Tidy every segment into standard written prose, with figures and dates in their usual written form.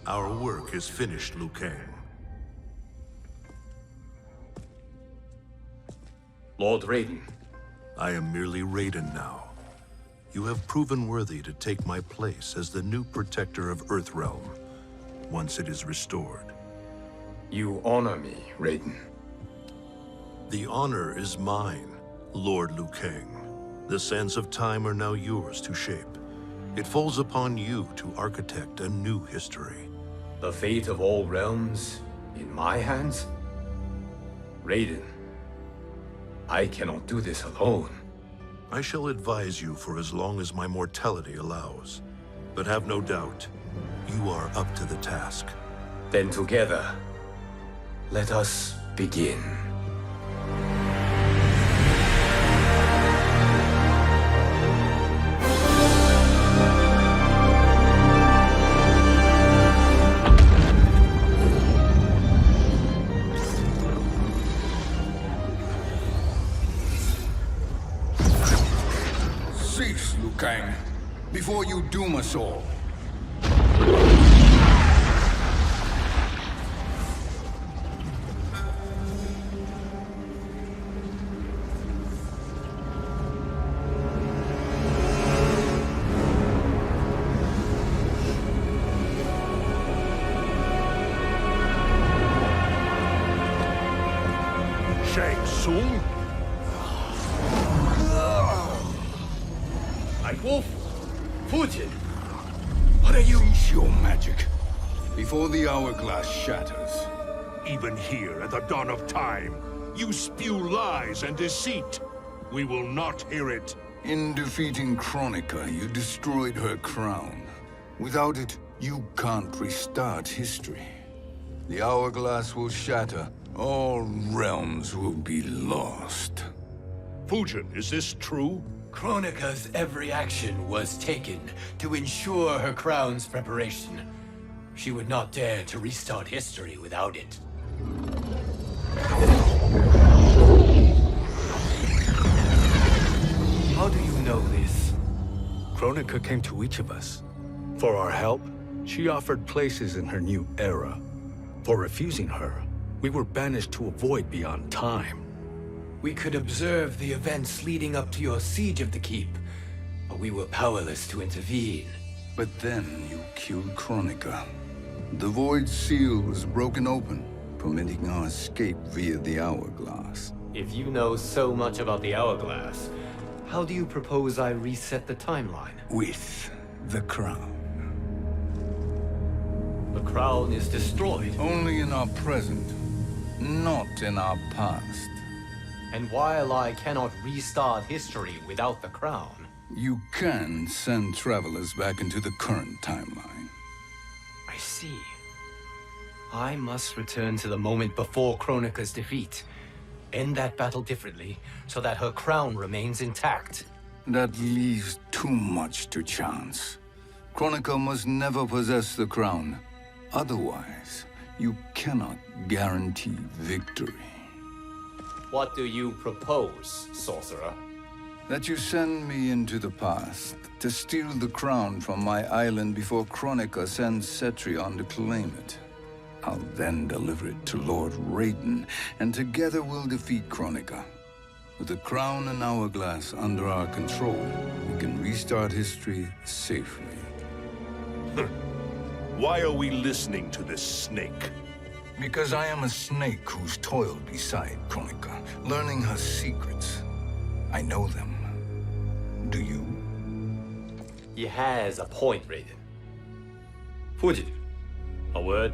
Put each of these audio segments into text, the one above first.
Our work is finished, Liu Kang. Lord Raiden. I am merely Raiden now. You have proven worthy to take my place as the new protector of Earthrealm, once it is restored. You honor me, Raiden. The honor is mine, Lord Liu Kang. The sands of time are now yours to shape. It falls upon you to architect a new history. The fate of all realms in my hands? Raiden, I cannot do this alone. I shall advise you for as long as my mortality allows. But have no doubt, you are up to the task. Then together, let us begin. Cease, Liu Kang, before you doom us all. Shang Tsung? Wolf, Fujin, what are you? Cease your magic, before the hourglass shatters. Even here at the dawn of time, you spew lies and deceit. We will not hear it. In defeating Kronika, you destroyed her crown. Without it, you can't restart history. The hourglass will shatter. All realms will be lost. Fujin, is this true? Kronika's every action was taken to ensure her crown's preparation. She would not dare to restart history without it. How do you know this? Kronika came to each of us. For our help, she offered places in her new era. For refusing her, we were banished to a void beyond time. We could observe the events leading up to your siege of the keep, but we were powerless to intervene. But then you killed Kronika. The Void Seal was broken open, permitting our escape via the hourglass. If you know so much about the hourglass, how do you propose I reset the timeline? With the crown. The crown is destroyed. Only in our present, not in our past. And while I cannot restart history without the crown... You can send travelers back into the current timeline. I see. I must return to the moment before Kronika's defeat. End that battle differently, so that her crown remains intact. That leaves too much to chance. Kronika must never possess the crown. Otherwise, you cannot guarantee victory. What do you propose, sorcerer? That you send me into the past to steal the crown from my island before Kronika sends Cetrion to claim it. I'll then deliver it to Lord Raiden, and together we'll defeat Kronika. With the crown and hourglass under our control, we can restart history safely. Why are we listening to this snake? Because I am a snake who's toiled beside Kronika, learning her secrets. I know them. Do you? He has a point, Raiden. Fujin, a word?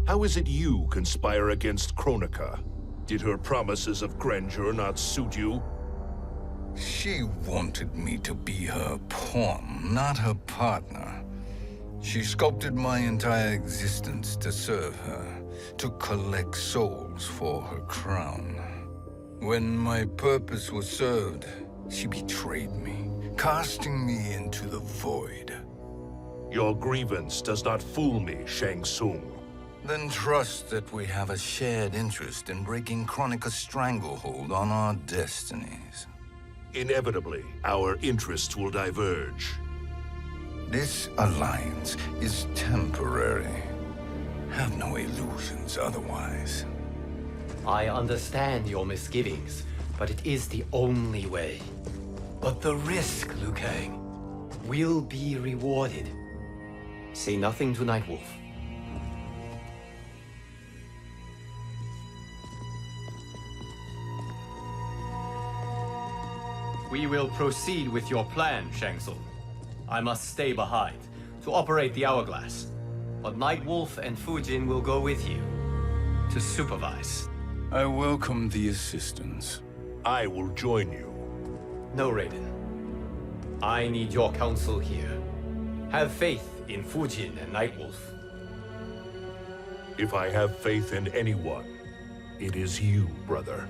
How is it you conspire against Kronika? Did her promises of grandeur not suit you? She wanted me to be her pawn, not her partner. She sculpted my entire existence to serve her, to collect souls for her crown. When my purpose was served, she betrayed me, casting me into the void. Your grievance does not fool me, Shang Tsung. Then trust that we have a shared interest in breaking Kronika's stranglehold on our destinies. Inevitably, our interests will diverge. This alliance is temporary. Have no illusions otherwise. I understand your misgivings, but it is the only way. But the risk, Liu Kang, will be rewarded. Say nothing to Nightwolf. We will proceed with your plan, Shang Tsung. I must stay behind to operate the Hourglass. But Nightwolf and Fujin will go with you to supervise. I welcome the assistance. I will join you. No, Raiden. I need your counsel here. Have faith in Fujin and Nightwolf. If I have faith in anyone, it is you, brother.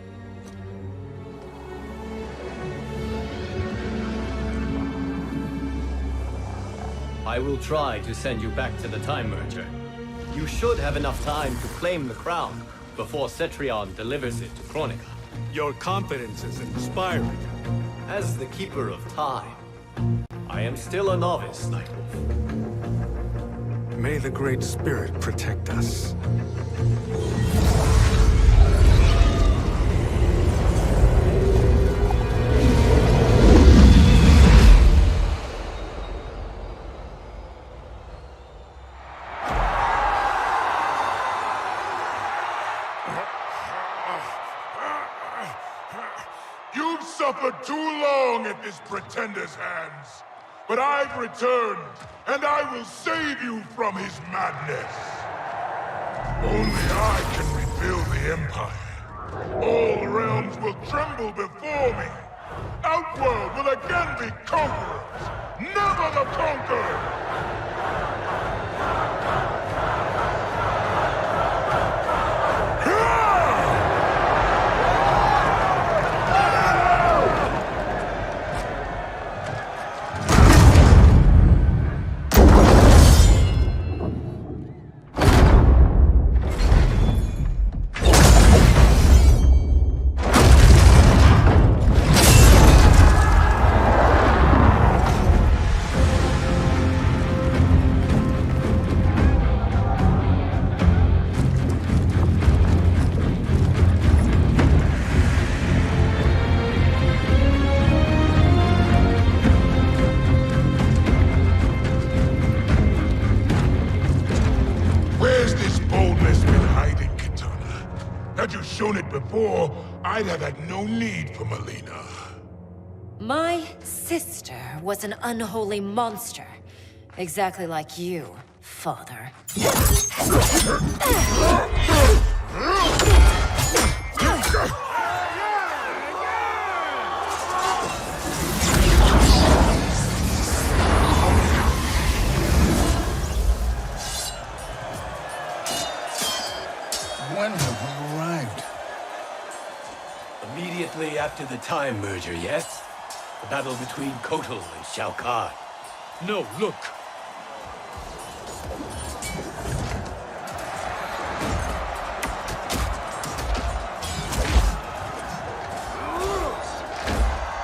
I will try to send you back to the Time Merger. You should have enough time to claim the crown before Cetrion delivers it to Kronika. Your confidence is inspiring. As the Keeper of Time, I am still a novice, Nightwolf. May the Great Spirit protect us. You've suffered too long at this pretender's hands. But I've returned, and I will save you from his madness. Only I can rebuild the Empire. All realms will tremble before me. Outworld will again be conquerors, never the conquered! Where's this boldness been hiding, Kitana? Had you shown it before, I'd have had no need for Melina. My sister was an unholy monster. Exactly like you, father. When have we arrived? Immediately after the Time Merger, yes? The battle between Kotal and Shao Kahn. No, look!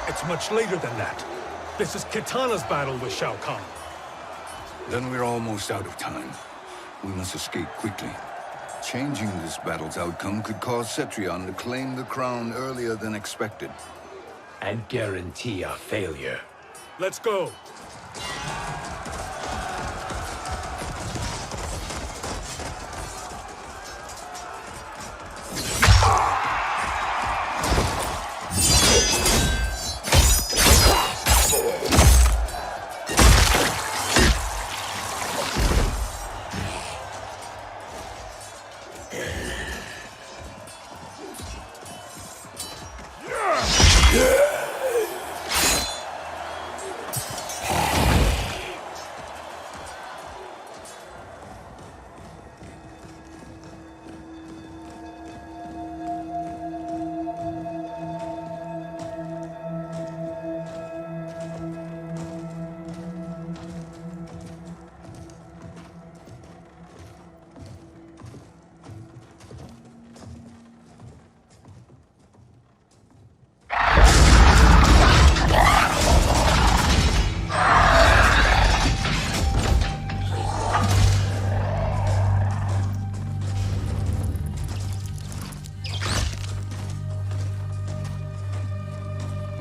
It's much later than that. This is Kitana's battle with Shao Kahn. Then we're almost out of time. We must escape quickly. Changing this battle's outcome could cause Cetrion to claim the crown earlier than expected. And guarantee our failure. Let's go!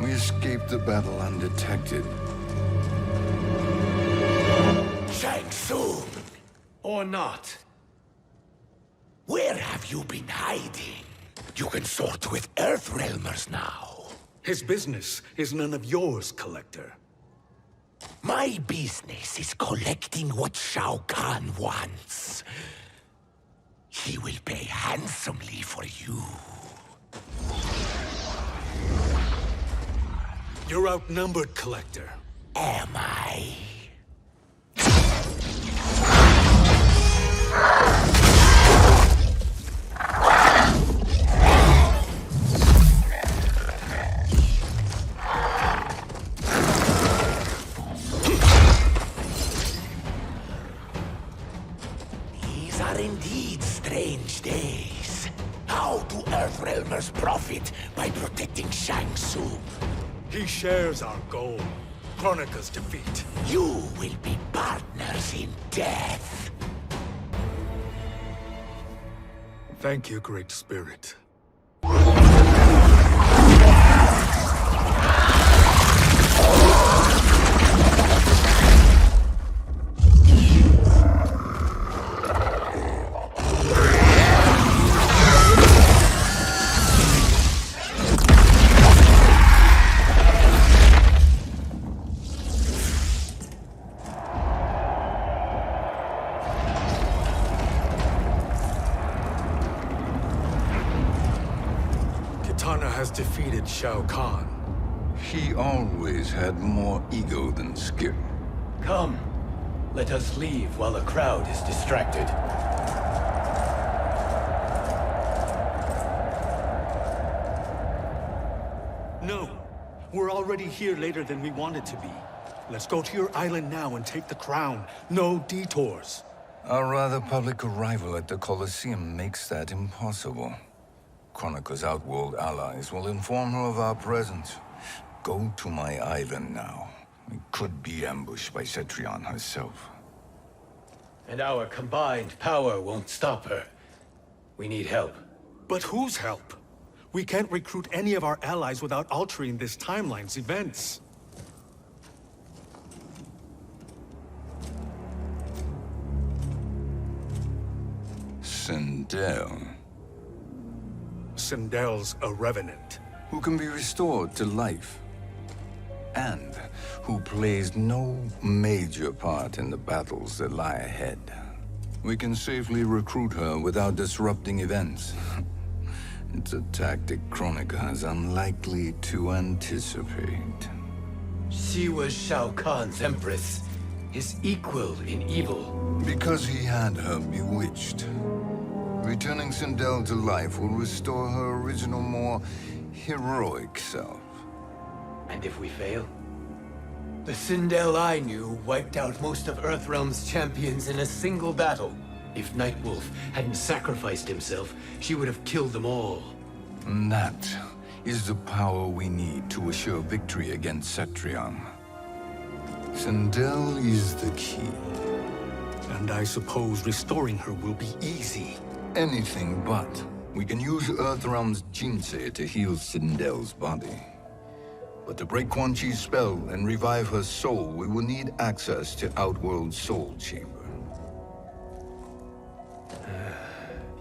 We escaped the battle undetected. Shang Tsung! Or not. Where have you been hiding? You can sort with Earthrealmers now. His business is none of yours, Collector. My business is collecting what Shao Kahn wants. He will pay handsomely for you. You're outnumbered, Collector. Am I? These are indeed strange days. How do Earthrealmers profit by protecting Shang Tsung? He shares our goal. Kronika's defeat. You will be partners in death. Thank you, Great Spirit. Kitana has defeated Shao Kahn. He always had more ego than skill. Come, let us leave while the crowd is distracted. No, we're already here later than we wanted to be. Let's go to your island now and take the crown. No detours. Our rather public arrival at the Colosseum makes that impossible. Kronika's outworld allies will inform her of our presence. Go to my island now. We could be ambushed by Cetrion herself. And our combined power won't stop her. We need help. But whose help? We can't recruit any of our allies without altering this timeline's events. Sindel, Sindel's a revenant. who can be restored to life, and who plays no major part in the battles that lie ahead. We can safely recruit her without disrupting events. It's a tactic Kronika is unlikely to anticipate. She was Shao Kahn's empress, his equal in evil. Because he had her bewitched. Returning Sindel to life will restore her original, more heroic self. And if we fail? The Sindel I knew wiped out most of Earthrealm's champions in a single battle. If Nightwolf hadn't sacrificed himself, she would have killed them all. And that is the power we need to assure victory against Cetrion. Sindel is the key. And I suppose restoring her will be easy. Anything but. We can use Earthrealm's Jinsei to heal Sindel's body. But to break Quan Chi's spell and revive her soul, we will need access to Outworld's Soul Chamber.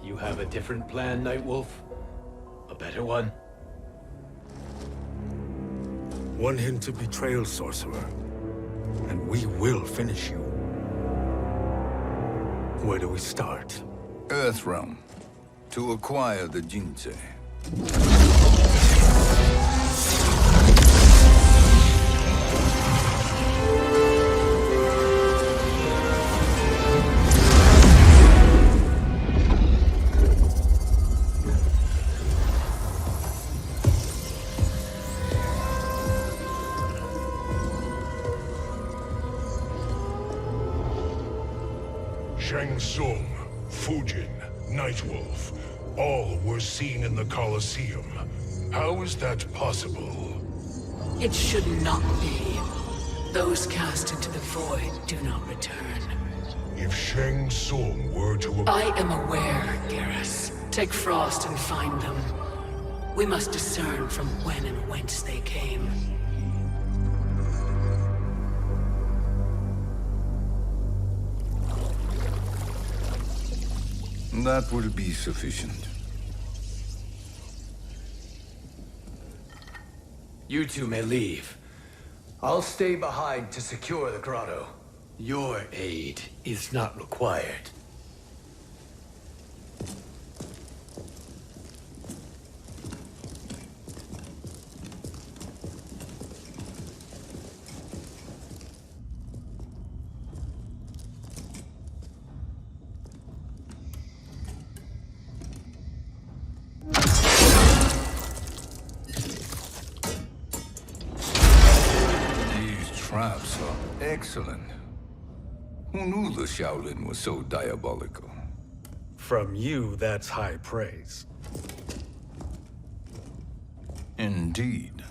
You have a different plan, Nightwolf? A better one? One hint to betrayal, sorcerer. And we will finish you. Where do we start? Earthrealm. To acquire the Jinsei. Shang Tsung, Fujin, Nightwolf, all were seen in the Colosseum. How is that possible? It should not be. Those cast into the void do not return. If Shang Tsung were to... I am aware, Garrus. Take Frost and find them. We must discern from when and whence they came. That will be sufficient. You two may leave. I'll stay behind to secure the grotto. Your aid is not required. Traps are excellent. Who knew the Shaolin was so diabolical? From you, that's high praise. Indeed.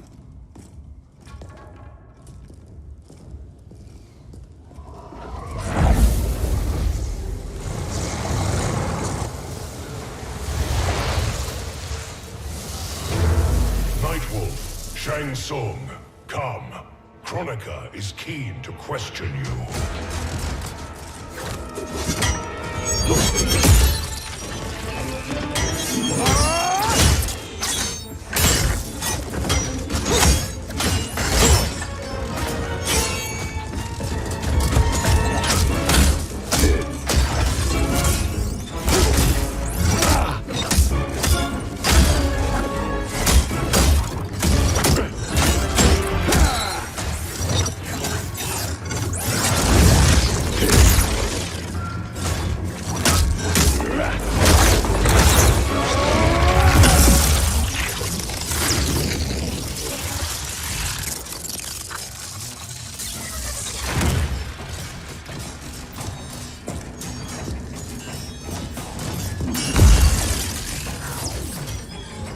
Nightwolf, Shang Tsung, come. Kronika is keen to question you.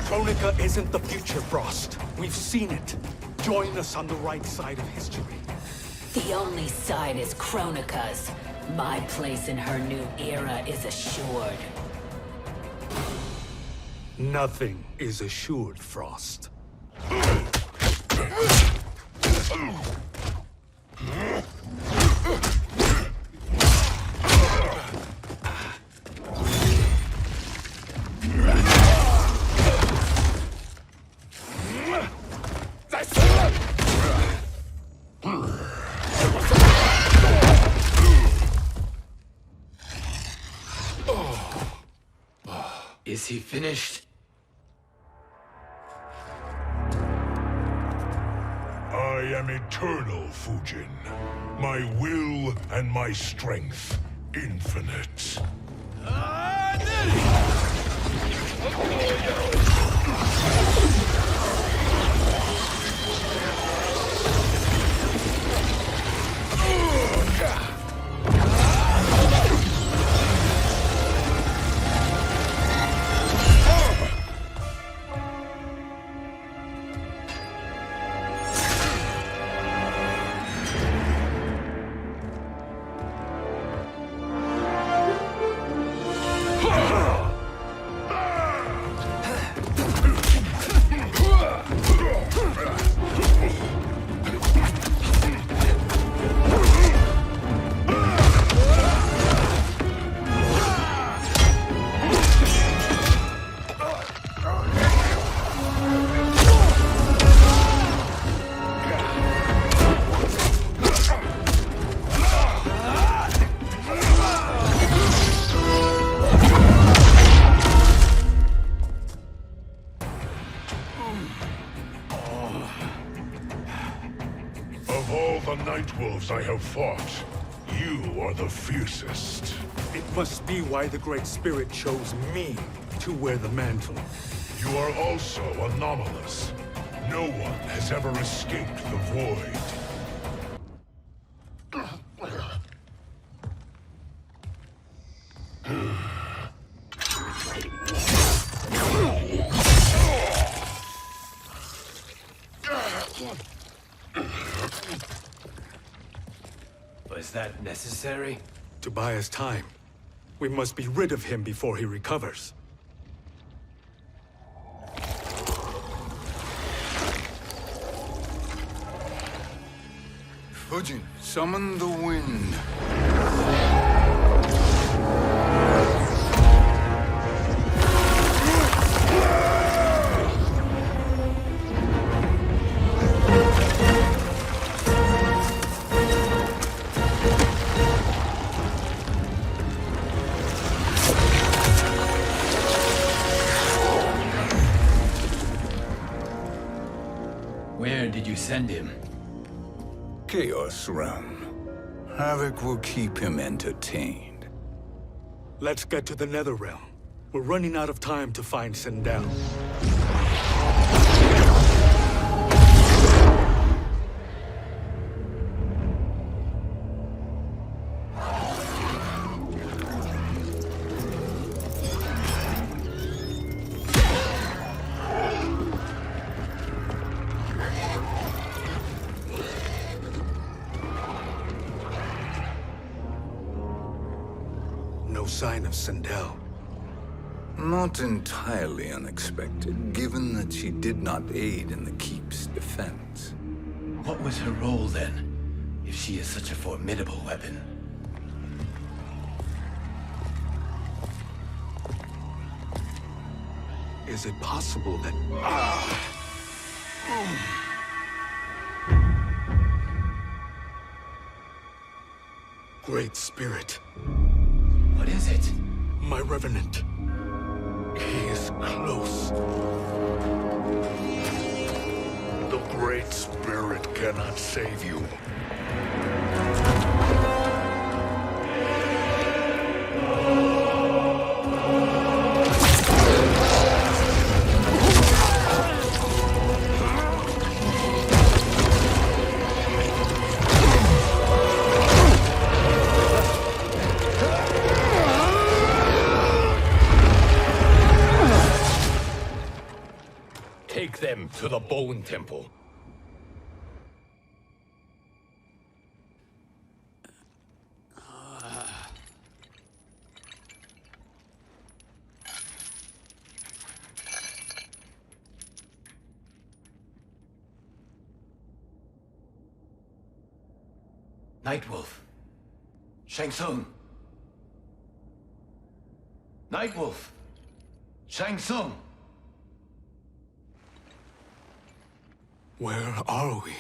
Kronika isn't the future, Frost. We've seen it. Join us on the right side of history. The only side is Kronika's. My place in her new era is assured. Nothing is assured, Frost. Is he finished? I am eternal, Fujin. My will and my strength, infinite. Of all the Nightwolves I have fought, you are the fiercest. It must be why the Great Spirit chose me to wear the mantle. You are also anomalous. No one has ever escaped the void. Was that necessary? To buy us time. We must be rid of him before he recovers. Fujin, summon the wind. Where did you send him? Chaos Realm. Havoc will keep him entertained. Let's get to the Netherrealm. We're running out of time to find Sindel. No sign of Sindel. Not entirely unexpected, given that she did not aid in the Keep's defense. What was her role then, if she is such a formidable weapon? Is it possible that... Great Spirit. What is it? My Revenant. He is close. The Great Spirit cannot save you. Take them to the Bone Temple. Nightwolf. Shang Tsung. Nightwolf. Shang Tsung. Where are we?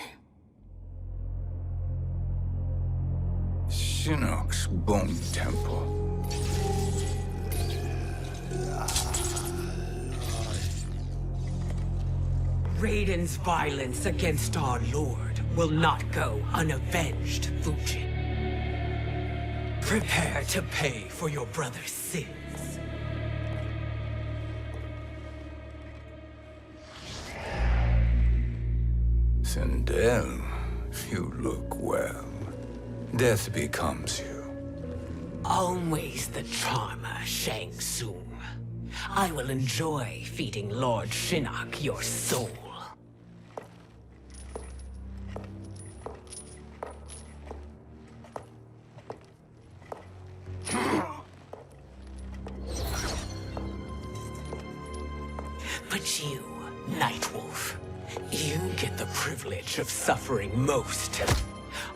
Shinnok's Bone Temple. Raiden's violence against our Lord will not go unavenged, Fujin. Prepare to pay for your brother's sins. Sindel, you look well. Death becomes you. Always the charmer, Shang Tsung. I will enjoy feeding Lord Shinnok your soul. But you, Nightwolf, you get the privilege of suffering most.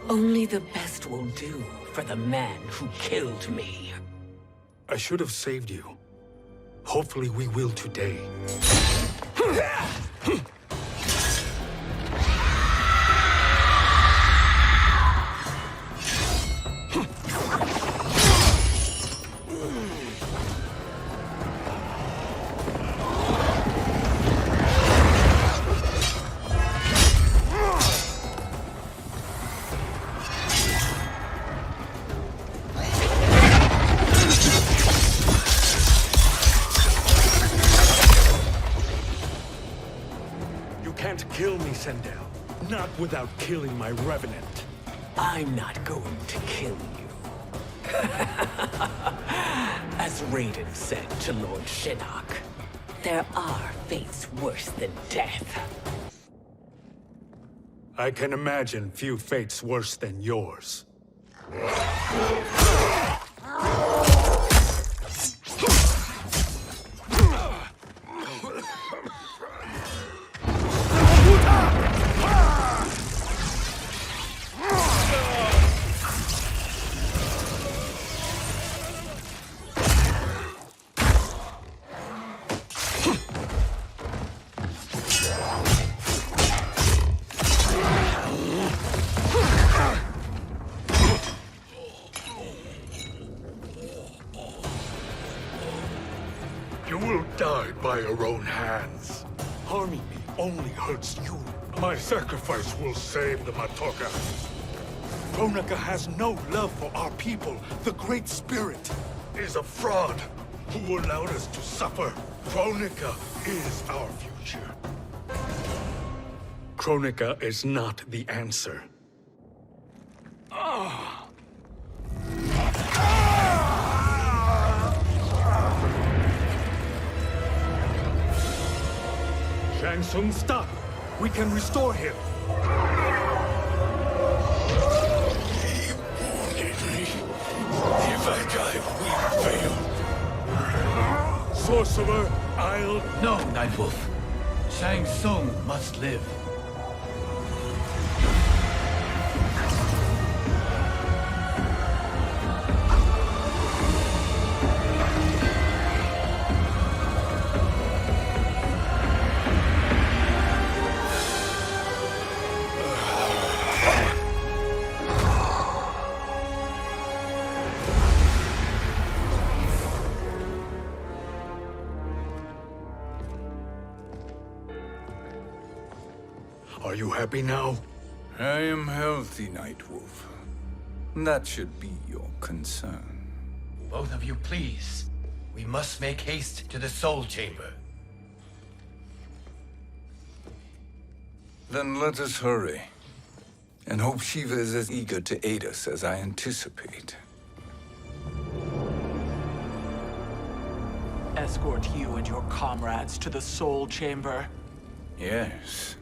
Only the best will do for the man who killed me. I should have saved you. Hopefully we will today. Can't kill me, Sindel. Not without killing my Revenant. I'm not going to kill you. As Raiden said to Lord Shinnok, there are fates worse than death. I can imagine few fates worse than yours. by your own hands. Harming me only hurts you. My sacrifice will save the Matoka. Kronika has no love for our people. The Great Spirit is a fraud who allowed us to suffer. Kronika is our future. Kronika is not the answer. Shang Tsung, stop! We can restore him! If I die, we fail. Sorcerer, I'll... No, Nightwolf. Shang Tsung must live. Are you happy now? I am healthy, Nightwolf. That should be your concern. Both of you, please. We must make haste to the Soul Chamber. Then let us hurry. And hope Shiva is as eager to aid us as I anticipate. Escort you and your comrades to the Soul Chamber. Yes.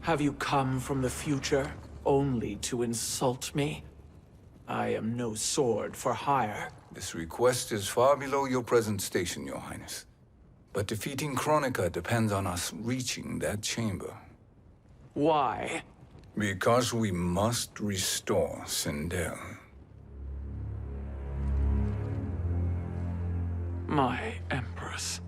Have you come from the future only to insult me? I am no sword for hire. This request is far below your present station, Your Highness. But defeating Kronika depends on us reaching that chamber. Why? Because we must restore Sindel. My Empress.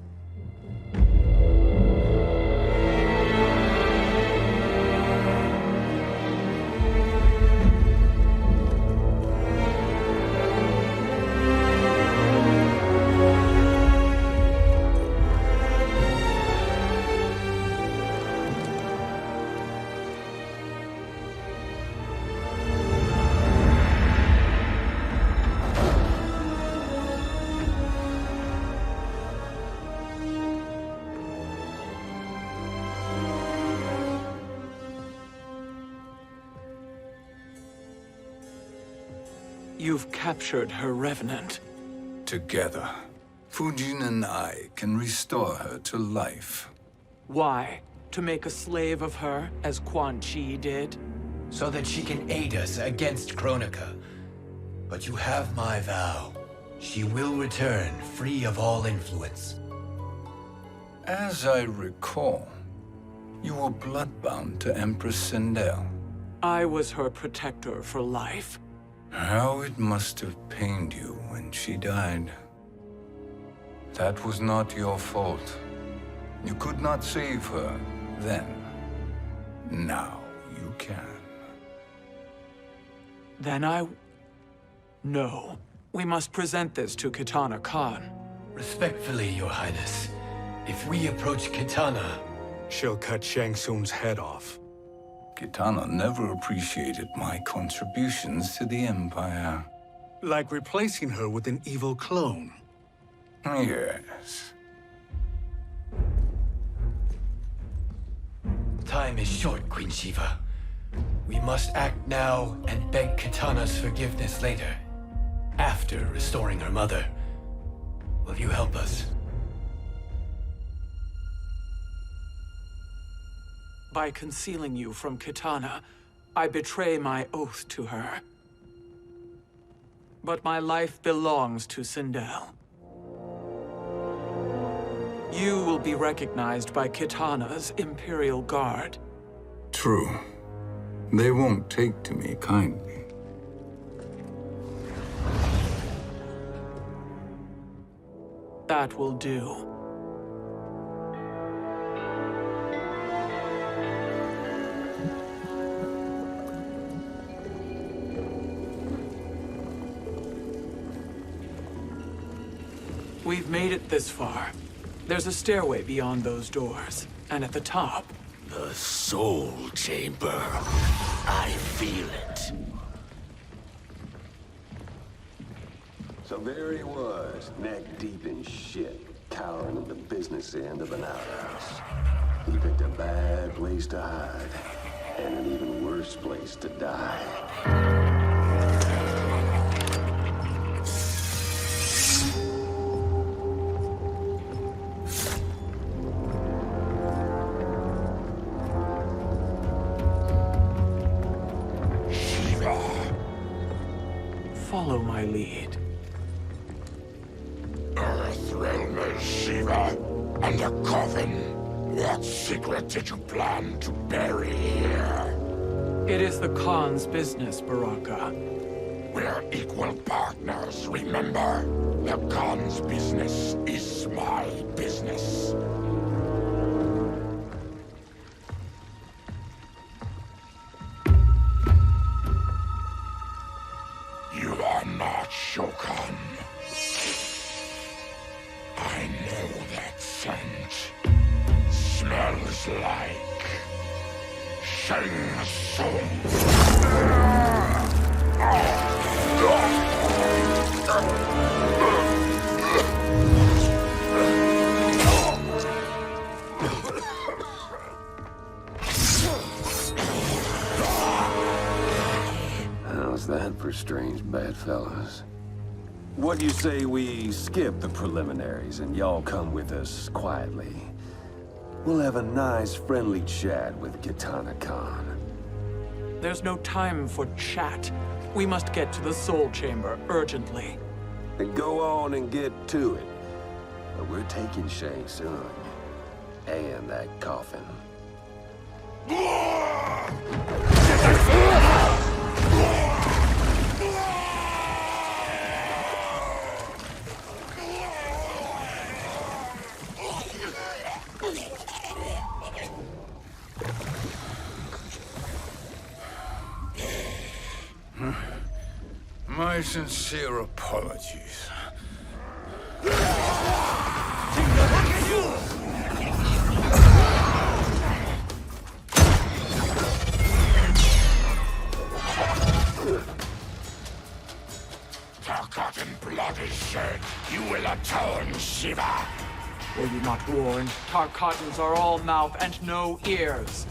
You've captured her revenant. Together, Fujin and I can restore her to life. Why? To make a slave of her, as Quan Chi did? So that she can aid us against Kronika. But you have my vow. She will return free of all influence. As I recall, you were bloodbound to Empress Sindel. I was her protector for life. How it must have pained you when she died. That was not your fault. You could not save her then. Now you can. Then No. We must present this to Kitana Khan. Respectfully, Your Highness. If we approach Kitana... She'll cut Shang Tsung's head off. Kitana never appreciated my contributions to the Empire. Like replacing her with an evil clone. Yes. Time is short, Queen Shiva. We must act now and beg Kitana's forgiveness later. After restoring her mother. Will you help us? By concealing you from Kitana, I betray my oath to her. But my life belongs to Sindel. You will be recognized by Kitana's Imperial Guard. True. They won't take to me kindly. That will do. We've made it this far. There's a stairway beyond those doors, and at the top... The Soul Chamber. I feel it. So there he was, neck deep in shit, cowering at the business end of an outhouse. He picked a bad place to hide, and an even worse place to die. Follow my lead. Earthrealm is Shiva, and a coffin. What secret did you plan to bury here? It is the Khan's business, Baraka. We're equal partners, remember? The Khan's business is my business. You are not Shokan. I know that scent. Smells like Shang Tsung. How's that for strange bedfellows? What do you say we skip the preliminaries and y'all come with us quietly? We'll have a nice, friendly chat with Kitana Khan. There's no time for chat. We must get to the Soul Chamber urgently. Then go on and get to it. But we're taking Shang Tsung. And that coffin. My sincere apologies. Forgotten blood is shed. You will atone, Shiva. Were you not warned? Tarkatans are all mouth and no ears.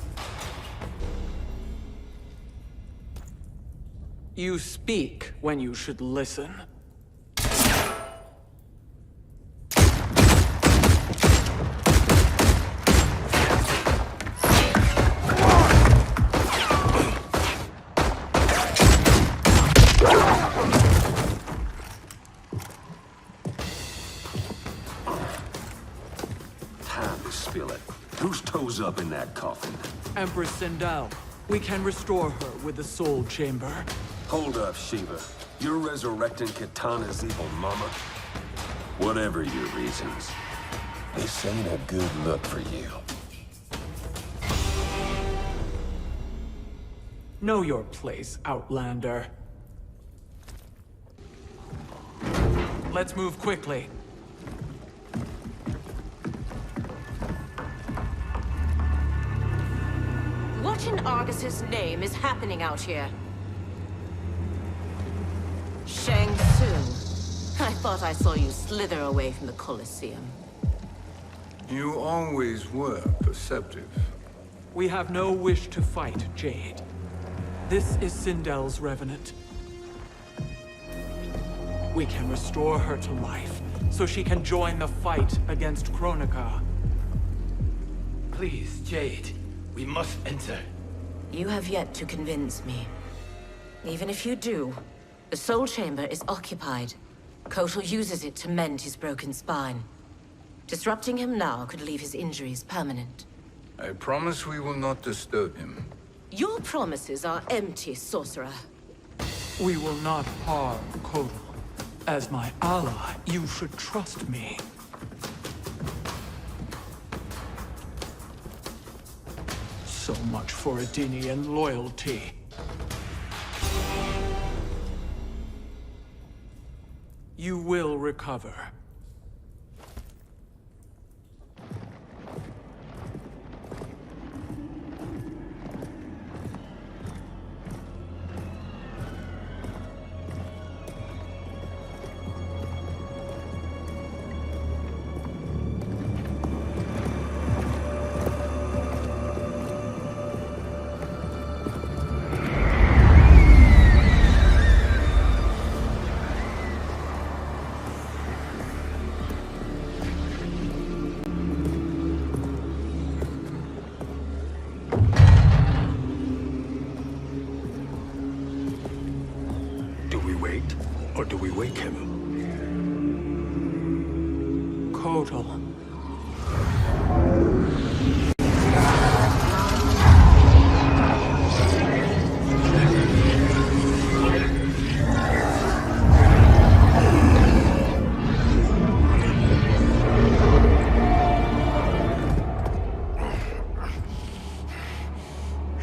You speak when you should listen. Time to spill it. Whose toes up in that coffin? Empress Sindel. We can restore her with the Soul Chamber. Hold up, Shiva. You're resurrecting Kitana's evil mama? Whatever your reasons, this ain't a good look for you. Know your place, Outlander. Let's move quickly. What in Argus's name is happening out here? Shang Tsung. I thought I saw you slither away from the Colosseum. You always were perceptive. We have no wish to fight, Jade. This is Sindel's revenant. We can restore her to life, so she can join the fight against Kronika. Please, Jade. We must enter. You have yet to convince me. Even if you do, the Soul Chamber is occupied. Kotal uses it to mend his broken spine. Disrupting him now could leave his injuries permanent. I promise we will not disturb him. Your promises are empty, sorcerer. We will not harm Kotal. As my ally, you should trust me. So much for Adenian loyalty. You will recover. Or do we wake him? Kotal.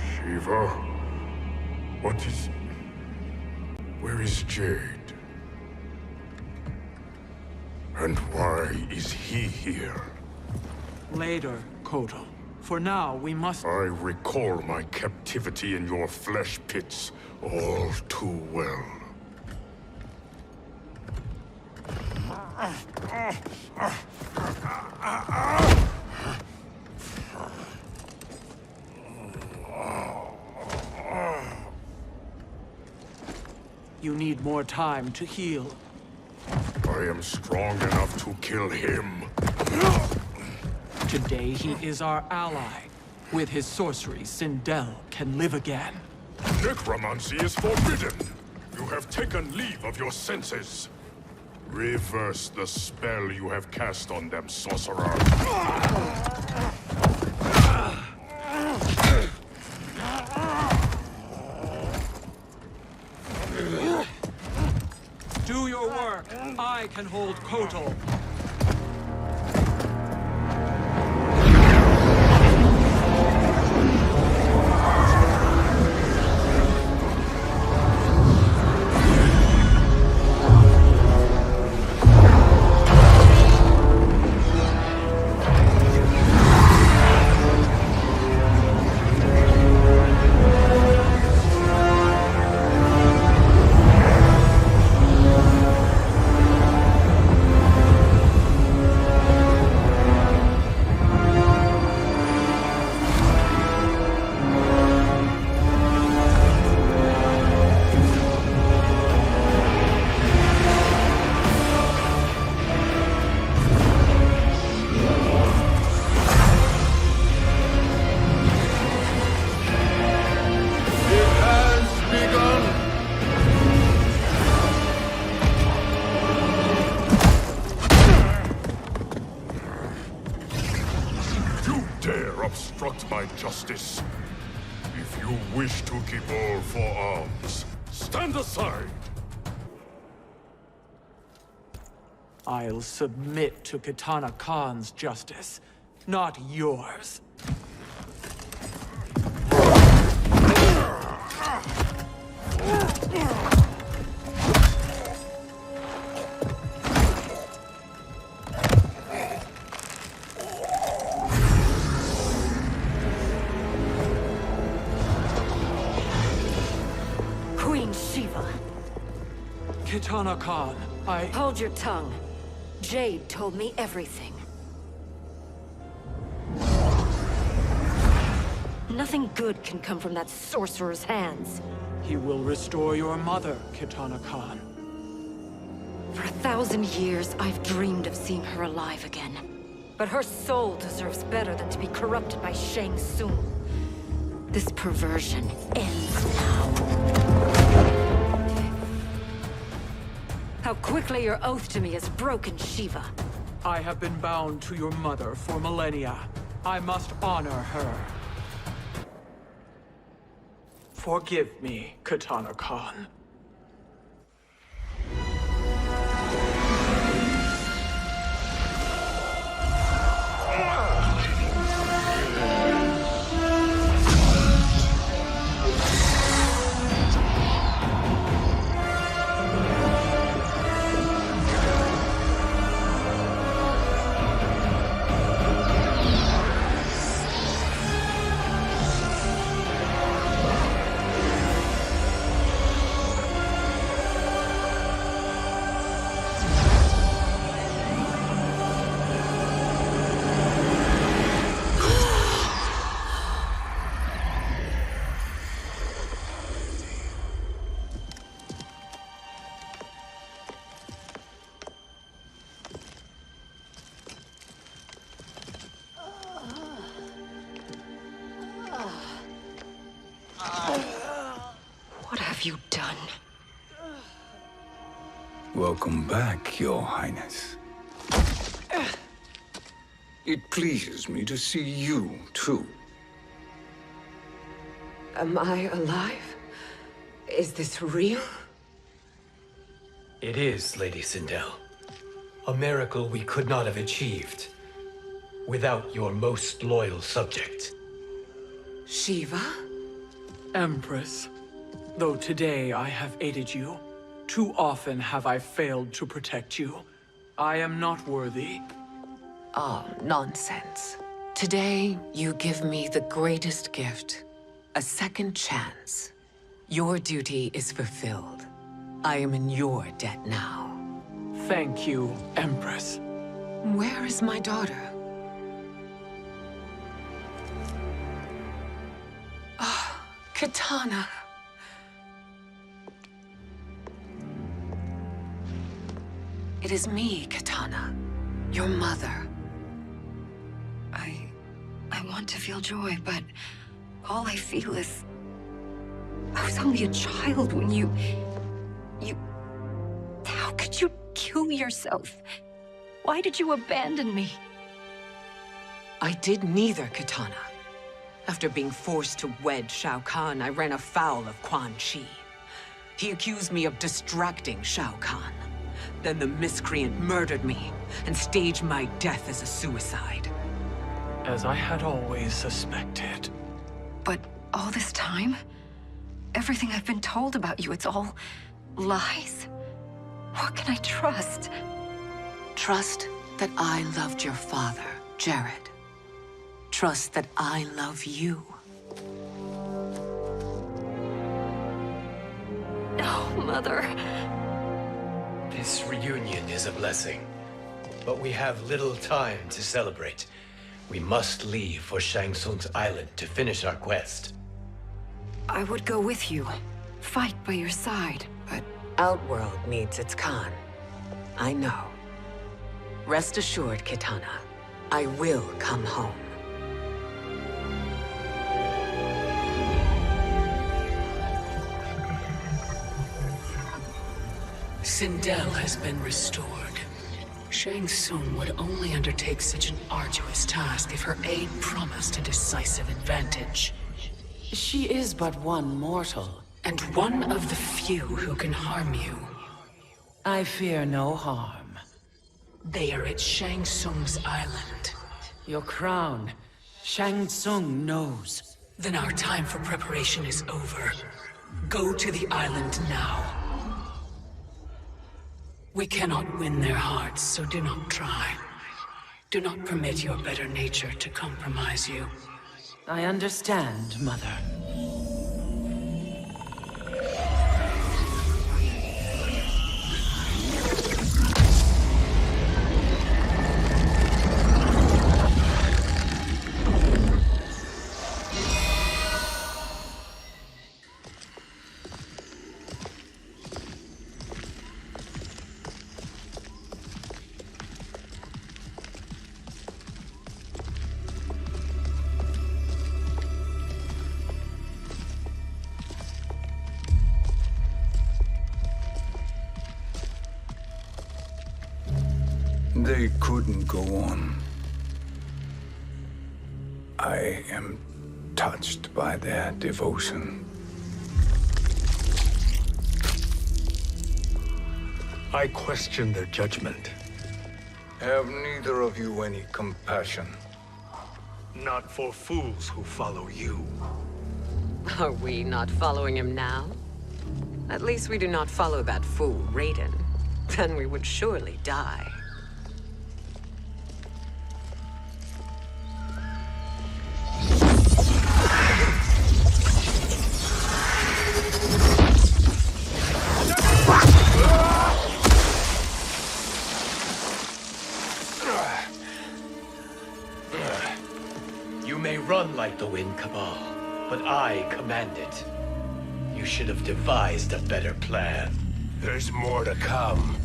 Shiva? What is... Where is Jade? And why is he here? Later, Kotal. For now, we must... I recall my captivity in your flesh pits all too well. You need more time to heal. I am strong enough to kill him. Today, he is our ally. With his sorcery, Sindel can live again. Necromancy is forbidden. You have taken leave of your senses. Reverse the spell you have cast on them, sorcerer. Do your work. I can hold Kotal. Obstruct my justice. If you wish to keep all four arms, stand aside! I'll submit to Kitana Khan's justice, not yours. Queen Shiva. Kitana Khan, Hold your tongue. Jade told me everything. Nothing good can come from that sorcerer's hands. He will restore your mother, Kitana Khan. For 1,000 years, I've dreamed of seeing her alive again. But her soul deserves better than to be corrupted by Shang Tsung. This perversion ends now. How quickly your oath to me is broken, Shiva. I have been bound to your mother for millennia. I must honor her. Forgive me, Kitana Khan. What have you done? Welcome back, Your Highness. It pleases me to see you, too. Am I alive? Is this real? It is, Lady Sindel. A miracle we could not have achieved without your most loyal subject. Shiva? Empress, though today I have aided you, too often have I failed to protect you. I am not worthy. Oh, nonsense. Today, you give me the greatest gift. A second chance. Your duty is fulfilled. I am in your debt now. Thank you, Empress. Where is my daughter? Ah, Katana. It is me, Katana. Your mother. I want to feel joy, but all I feel is... I was only a child when you... How could you kill yourself? Why did you abandon me? I did neither, Katana. After being forced to wed Shao Kahn, I ran afoul of Quan Chi. He accused me of distracting Shao Kahn. Then the miscreant murdered me and staged my death as a suicide. As I had always suspected. But all this time? Everything I've been told about you, it's all lies? What can I trust? Trust that I loved your father, Jared. Trust that I love you. Oh, Mother. This reunion is a blessing, but we have little time to celebrate. We must leave for Shang Tsung's island to finish our quest. I would go with you, fight by your side, but... Outworld needs its Khan. I know. Rest assured, Kitana. I will come home. Sindel has been restored. Shang Tsung would only undertake such an arduous task if her aid promised a decisive advantage. She is but one mortal, and one of the few who can harm you. I fear no harm. They are at Shang Tsung's island. Your crown. Shang Tsung knows. Then our time for preparation is over. Go to the island now. We cannot win their hearts, so do not try. Do not permit your better nature to compromise you. I understand, Mother. They couldn't go on. I am touched by their devotion. I question their judgment. Have neither of you any compassion? Not for fools who follow you. Are we not following him now? At least we do not follow that fool, Raiden. Then we would surely die. You may run like the wind, Cabal, but I command it. You should have devised a better plan. There's more to come.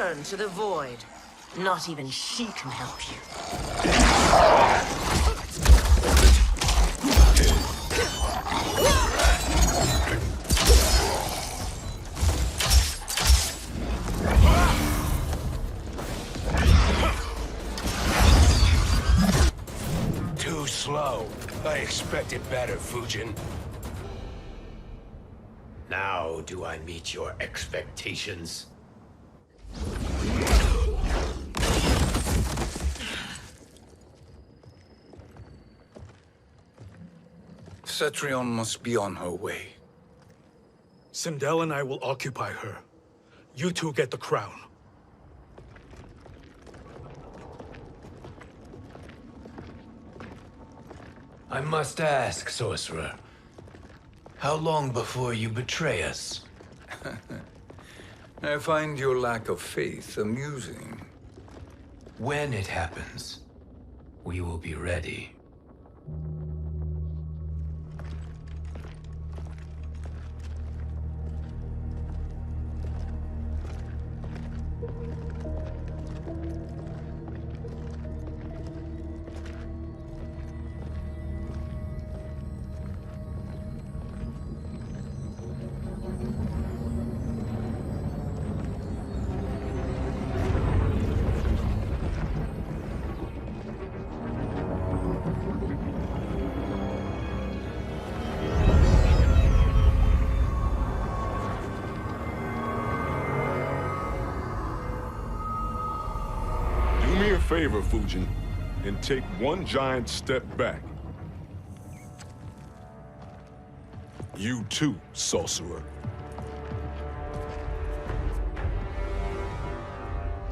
return to the Void. Not even she can help you. Too slow. I expected better, Fujin. Now do I meet your expectations? Cetrion must be on her way. Sindel and I will occupy her. You two get the crown. I must ask, sorcerer. How long before you betray us? I find your lack of faith amusing. When it happens, we will be ready. Favor, Fujin, and take one giant step back. You too, sorcerer.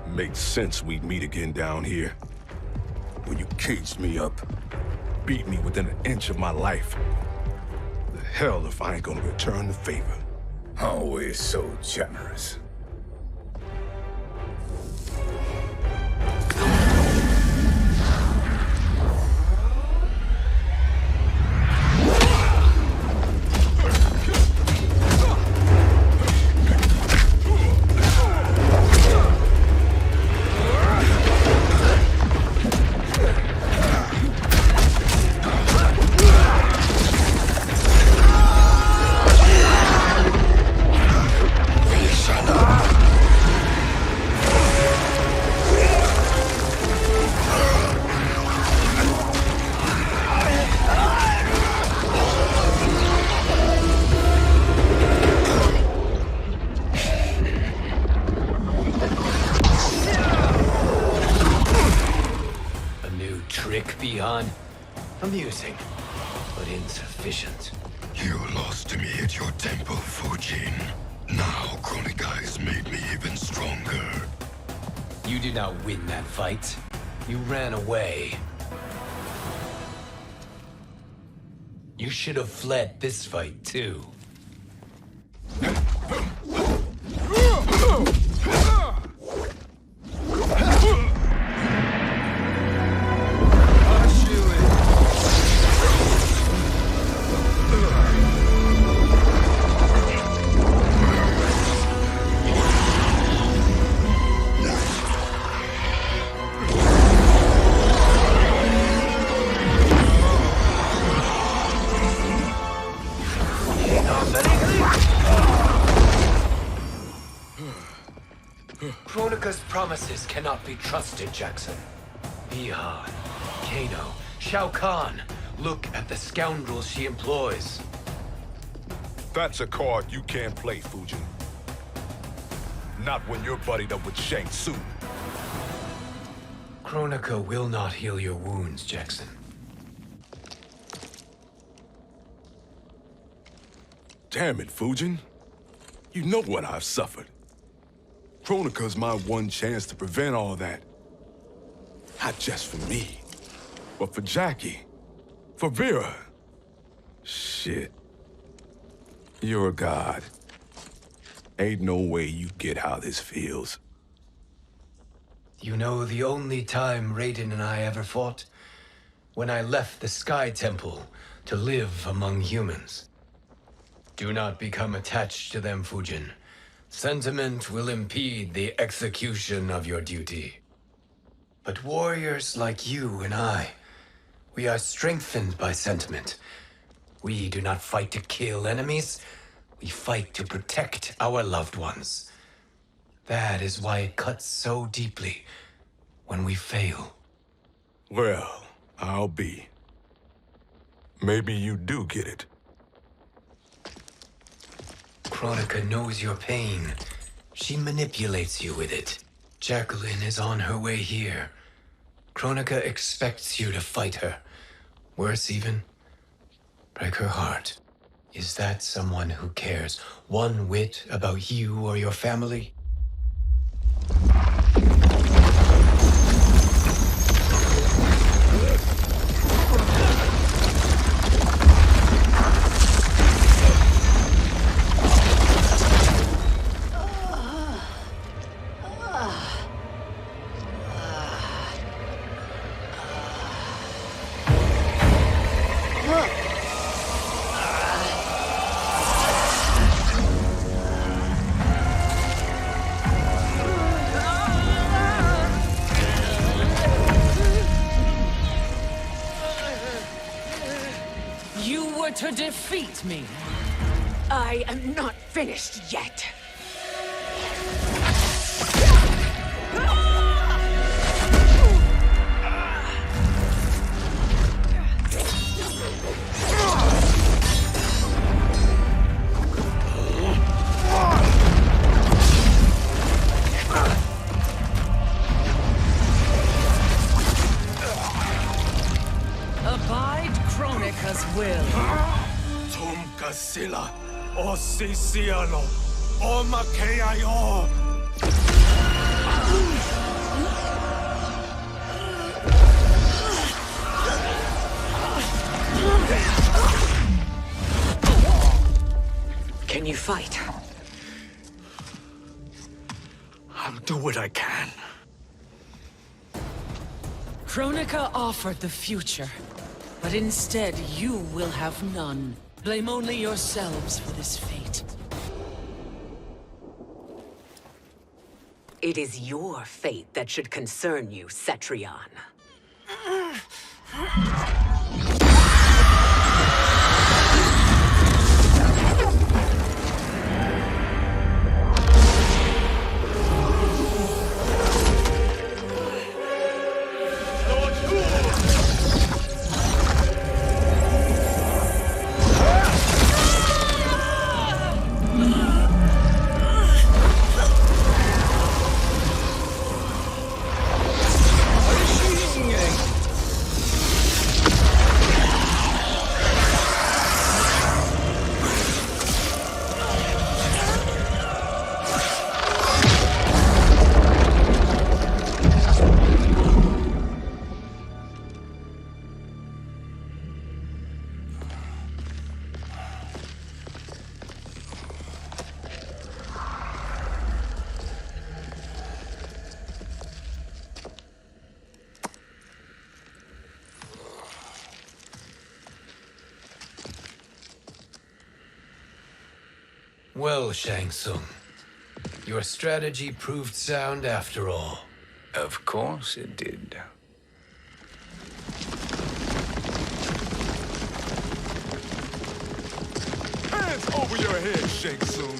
Makes sense we'd meet again down here. When you caged me up, beat me within an inch of my life. The hell if I ain't gonna return the favor. Always so generous. Amusing, but insufficient. You lost me at your temple, Fujin. Now Kronika has made me even stronger. You did not win that fight. You ran away. You should have fled this fight, too. Kronika's promises cannot be trusted, Jackson. Bihan, Kano, Shao Kahn. Look at the scoundrels she employs. That's a card you can't play, Fujin. Not when you're buddied up with Shang Tsung. Kronika will not heal your wounds, Jackson. Damn it, Fujin. You know what I've suffered. Kronika's my one chance to prevent all that. Not just for me, but for Jackie, for Vera. Shit. You're a god. Ain't no way you get how this feels. You know the only time Raiden and I ever fought? When I left the Sky Temple to live among humans. Do not become attached to them, Fujin. Sentiment will impede the execution of your duty. But warriors like you and I, we are strengthened by sentiment. We do not fight to kill enemies. We fight to protect our loved ones. That is why it cuts so deeply when we fail. Well, I'll be. Maybe you do get it. Kronika knows your pain. She manipulates you with it. Jacqueline is on her way here. Kronika expects you to fight her. Worse even, break her heart. Is that someone who cares one whit about you or your family? To defeat me. I am not finished yet. Abide Kronika's will. Sila, o Sisiano, o Makeayo. Can you fight? I'll do what I can. Kronika offered the future, but instead you will have none. Blame only yourselves for this fate. It is your fate that should concern you, Cetrion. Well, Shang Tsung, your strategy proved sound after all. Of course it did. Hands over your head, Shang Tsung.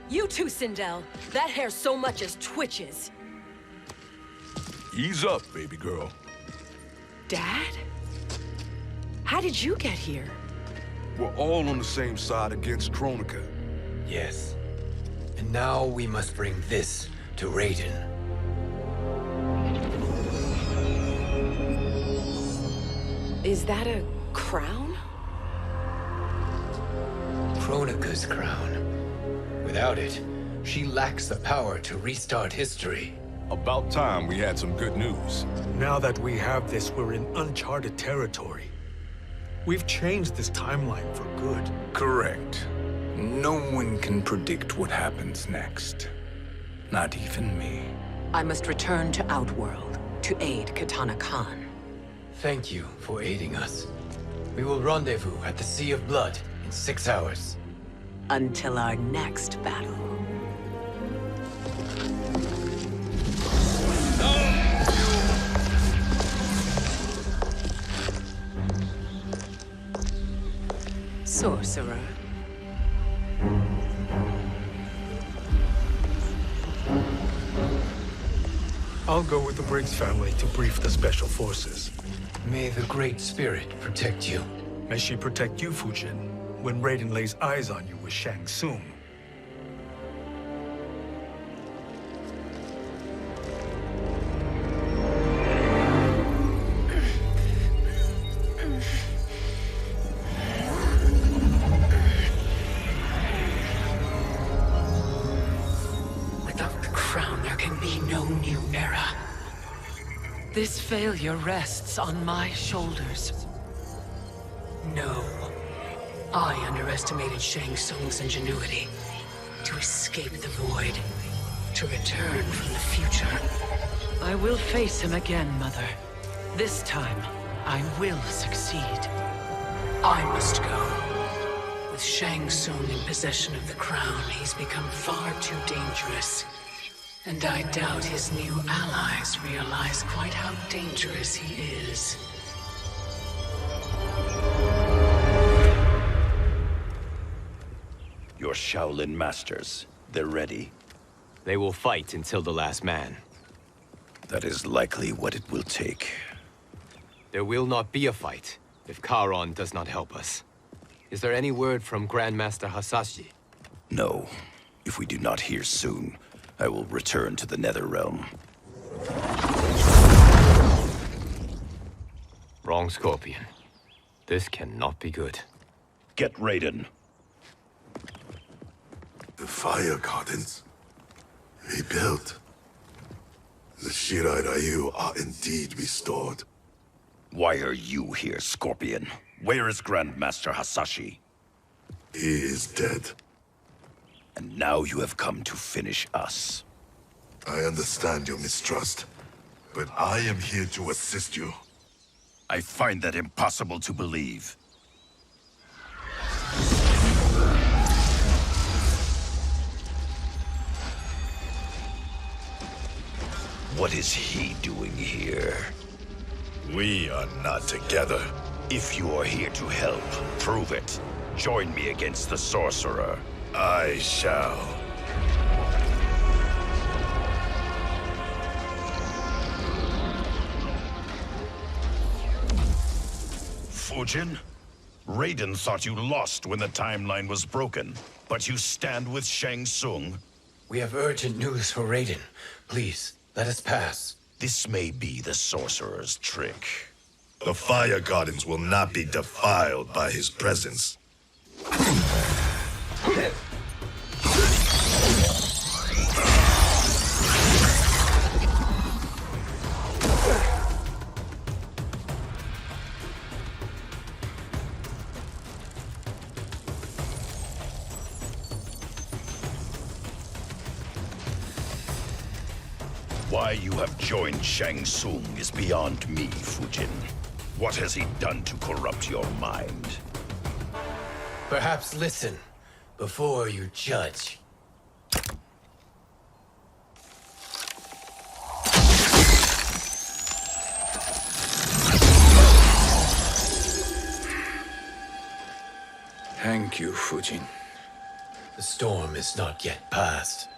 You too, Sindel. That hair so much as twitches. Ease up, baby girl. Dad? How did you get here? We're all on the same side against Kronika. Yes. And now we must bring this to Raiden. Is that a crown? Kronika's crown. Without it, she lacks the power to restart history. About time we had some good news. Now that we have this, we're in uncharted territory. We've changed this timeline for good. Correct. No one can predict what happens next. Not even me. I must return to Outworld to aid Katana Khan. Thank you for aiding us. We will rendezvous at the Sea of Blood in 6 hours. Until our next battle. Sorcerer. I'll go with the Briggs family to brief the Special Forces. May the Great Spirit protect you. May she protect you, Fujin, when Raiden lays eyes on you with Shang Tsung. This failure rests on my shoulders. No. I underestimated Shang Tsung's ingenuity. To escape the void. To return from the future. I will face him again, Mother. This time, I will succeed. I must go. With Shang Tsung in possession of the crown, he's become far too dangerous. And I doubt his new allies realize quite how dangerous he is. Your Shaolin masters, they're ready. They will fight until the last man. That is likely what it will take. There will not be a fight if Charon does not help us. Is there any word from Grandmaster Hasashi? No. If we do not hear soon, I will return to the Netherrealm. Wrong, Scorpion. This cannot be good. Get Raiden. The Fire Gardens? Rebuilt. The Shirai Ryu are indeed restored. Why are you here, Scorpion? Where is Grandmaster Hasashi? He is dead. And now you have come to finish us. I understand your mistrust, but I am here to assist you. I find that impossible to believe. What is he doing here? We are not together. If you are here to help, prove it. Join me against the Sorcerer. I shall. Fujin? Raiden thought you lost when the timeline was broken, but you stand with Shang Tsung. We have urgent news for Raiden. Please, let us pass. This may be the Sorcerer's trick. The Fire Gardens will not be defiled by his presence. Why you have joined Shang Tsung is beyond me, Fujin. What has he done to corrupt your mind? Perhaps listen before you judge. Thank you, Fujin. The storm is not yet past.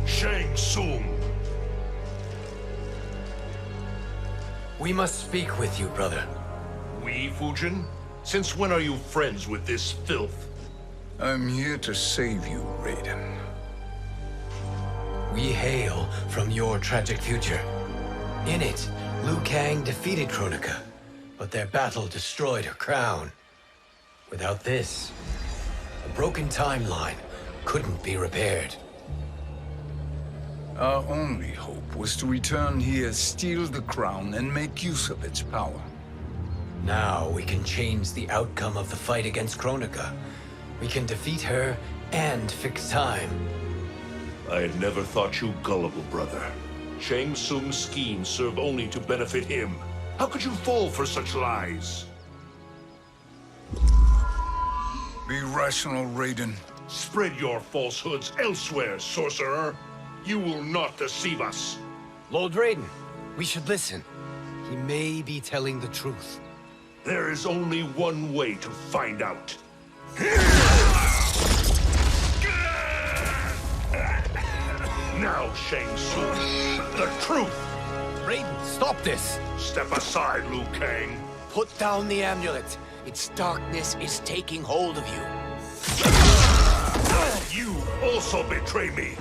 Shang Tsung! We must speak with you, brother. We, Fujin? Since when are you friends with this filth? I'm here to save you, Raiden. We hail from your tragic future. In it, Liu Kang defeated Kronika, but their battle destroyed her crown. Without this, a broken timeline couldn't be repaired. Our only hope was to return here, steal the crown, and make use of its power. Now we can change the outcome of the fight against Kronika. We can defeat her and fix time. I had never thought you gullible, brother. Shang Tsung's schemes serve only to benefit him. How could you fall for such lies? Be rational, Raiden. Spread your falsehoods elsewhere, sorcerer. You will not deceive us. Lord Raiden, we should listen. He may be telling the truth. There is only one way to find out. Now, Shang Tsung, the truth! Raiden, stop this! Step aside, Liu Kang. Put down the amulet. Its darkness is taking hold of you. You also betray me.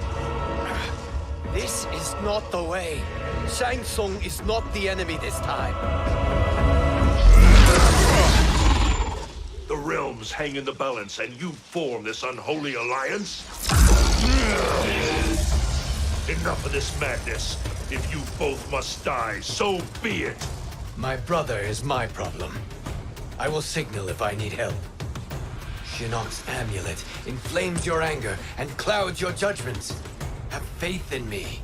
This is not the way. Shang Tsung is not the enemy this time. The realms hang in the balance, and you form this unholy alliance? Enough of this madness. If you both must die, so be it. My brother is my problem. I will signal if I need help. Shinnok's amulet inflames your anger and clouds your judgments. Have faith in me.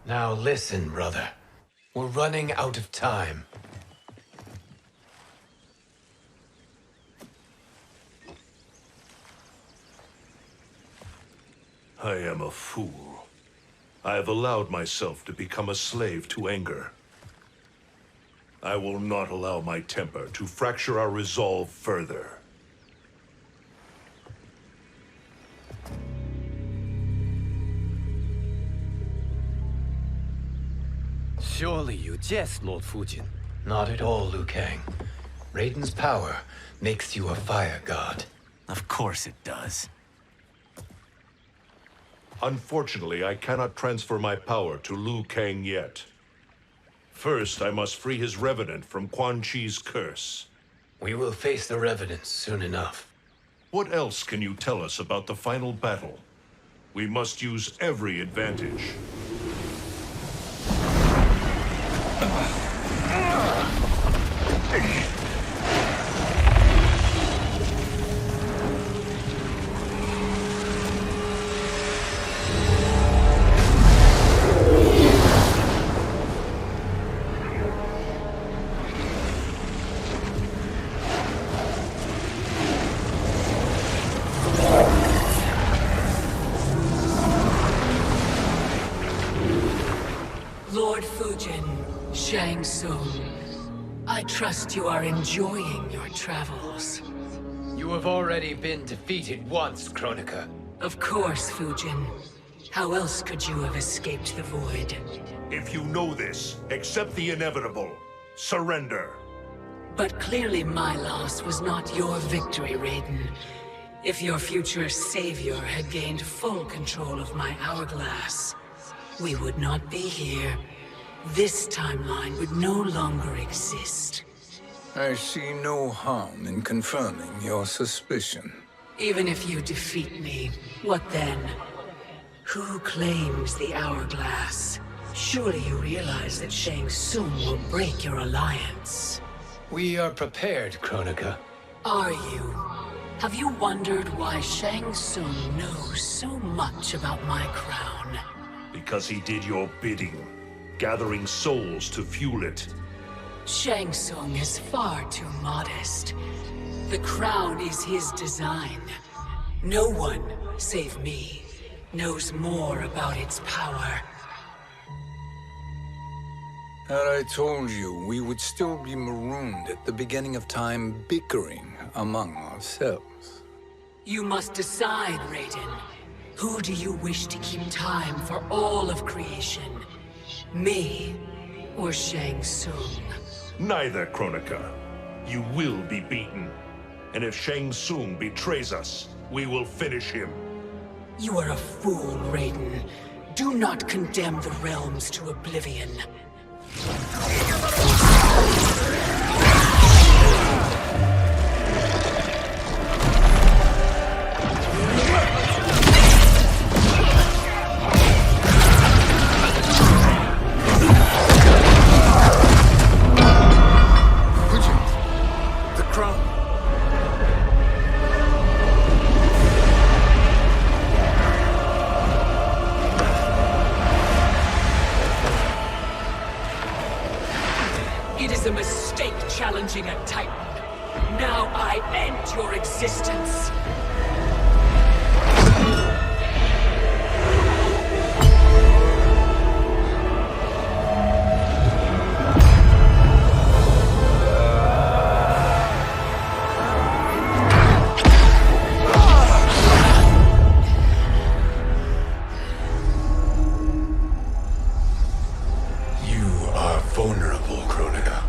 Now listen, brother. We're running out of time. I am a fool. I have allowed myself to become a slave to anger. I will not allow my temper to fracture our resolve further. Surely you jest, Lord Fujin. Not at all, Liu Kang. Raiden's power makes you a fire god. Of course it does. Unfortunately, I cannot transfer my power to Liu Kang yet. First, I must free his revenant from Quan Chi's curse. We will face the revenants soon enough. What else can you tell us about the final battle? We must use every advantage. Lord Fujin, Shang Tsung, I trust you are enjoying your travels. You have already been defeated once, Kronika. Of course, Fujin. How else could you have escaped the void? If you know this, accept the inevitable. Surrender. But clearly my loss was not your victory, Raiden. If your future savior had gained full control of my hourglass, we would not be here. This timeline would no longer exist. I see no harm in confirming your suspicion. Even if you defeat me, what then? Who claims the hourglass? Surely you realize that Shang Tsung will break your alliance. We are prepared, Kronika. Are you? Have you wondered why Shang Tsung knows so much about my crown? Because he did your bidding, gathering souls to fuel it. Shang Tsung is far too modest. The crown is his design. No one, save me, knows more about its power. Had I told you, we would still be marooned at the beginning of time, bickering among ourselves. You must decide, Raiden. Who do you wish to keep time for all of creation? Me or Shang Tsung? Neither, Kronika. You will be beaten. And if Shang Tsung betrays us, we will finish him. You are a fool, Raiden. Do not condemn the realms to oblivion. was a mistake challenging a Titan. Now I end your existence. Vulnerable, Kronika.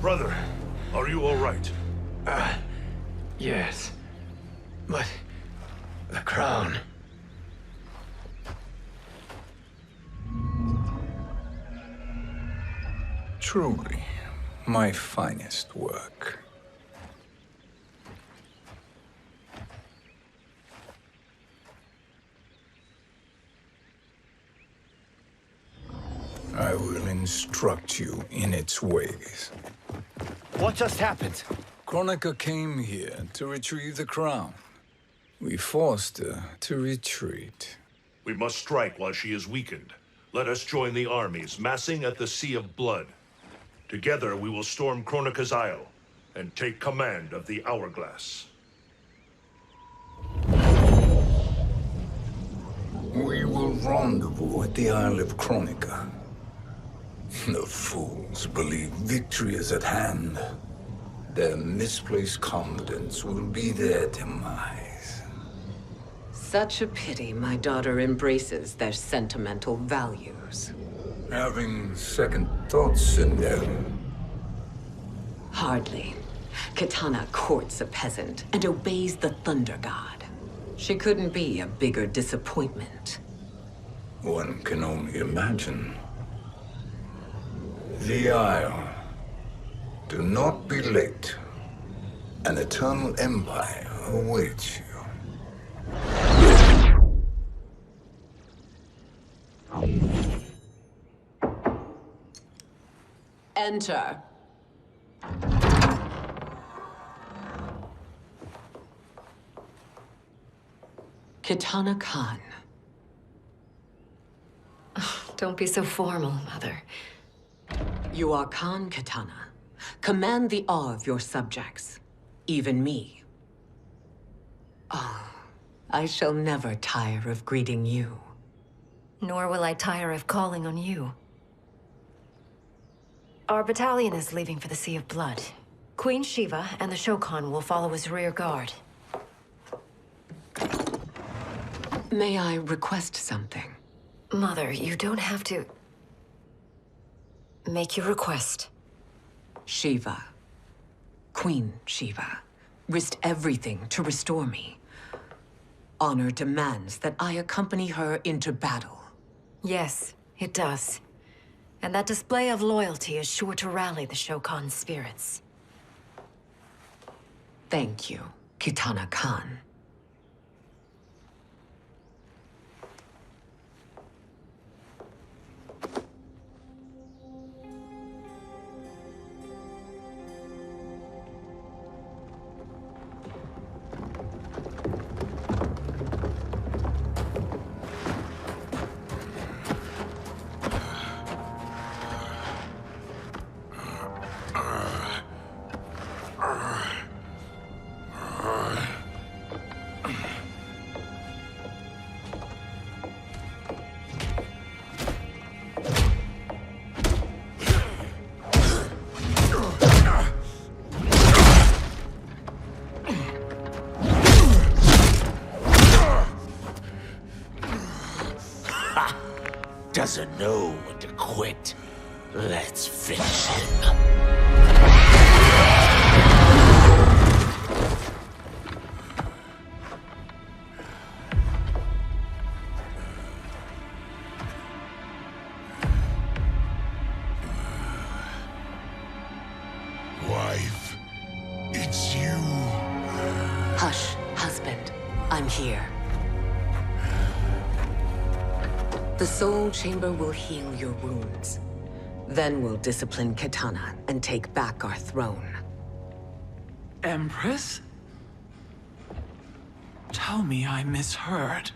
Brother, are you all right? Yes. But the crown. Truly, my finest work. I will instruct you in its ways. What just happened? Kronika came here to retrieve the crown. We forced her to retreat. We must strike while she is weakened. Let us join the armies, massing at the Sea of Blood. Together we will storm Kronika's Isle and take command of the Hourglass. We will rendezvous at the Isle of Kronika. The fools believe victory is at hand. Their misplaced confidence will be their demise. Such a pity my daughter embraces their sentimental values. Having second thoughts, Sindel. Hardly. Kitana courts a peasant and obeys the Thunder God. She couldn't be a bigger disappointment. One can only imagine. The Isle. Do not be late. An eternal empire awaits you. Enter. Kitana Khan. Don't be so formal, Mother. You are Khan Kitana. Command the awe of your subjects, even me. Oh, I shall never tire of greeting you. Nor will I tire of calling on you. Our battalion is leaving for the Sea of Blood. Queen Shiva and the Shokan will follow as rear guard. May I request something? Mother, you don't have to... Make your request. Shiva, Queen Shiva, risked everything to restore me. Honor demands that I accompany her into battle. Yes, it does. And that display of loyalty is sure to rally the Shokan's spirits. Thank you, Kitana Khan. doesn't know when to quit. Let's finish him. Wife, it's you. Hush, husband. I'm here. The Soul Chamber will heal your wounds. Then we'll discipline Kitana and take back our throne. Empress? Tell me I misheard.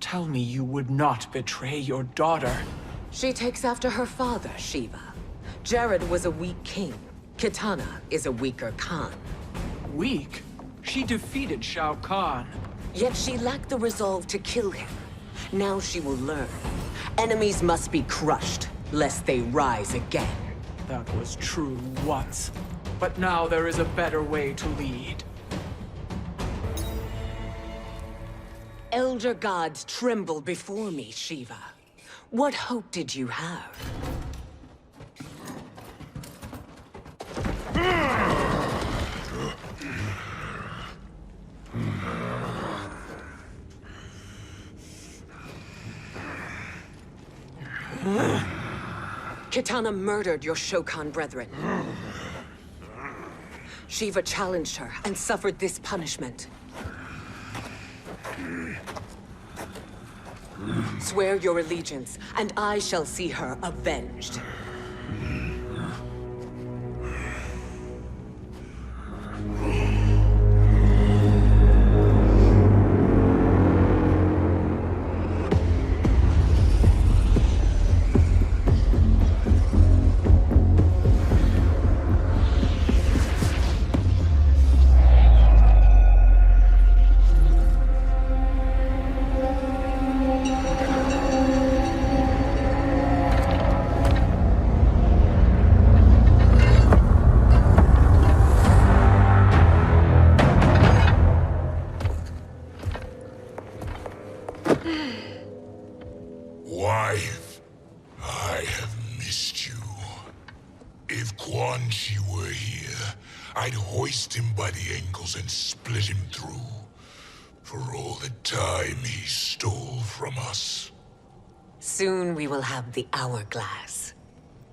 Tell me you would not betray your daughter. She takes after her father, Shiva. Jared was a weak king. Kitana is a weaker Khan. Weak? She defeated Shao Kahn. Yet she lacked the resolve to kill him. Now she will learn. Enemies must be crushed, lest they rise again. That was true once. But now there is a better way to lead. Elder gods tremble before me, Shiva. What hope did you have? Kitana murdered your Shokan brethren. Shiva challenged her and suffered this punishment. Swear your allegiance, and I shall see her avenged. Wife, I have missed you. If Quan Chi were here, I'd hoist him by the ankles and split him through. For all the time he stole from us. Soon we will have the hourglass.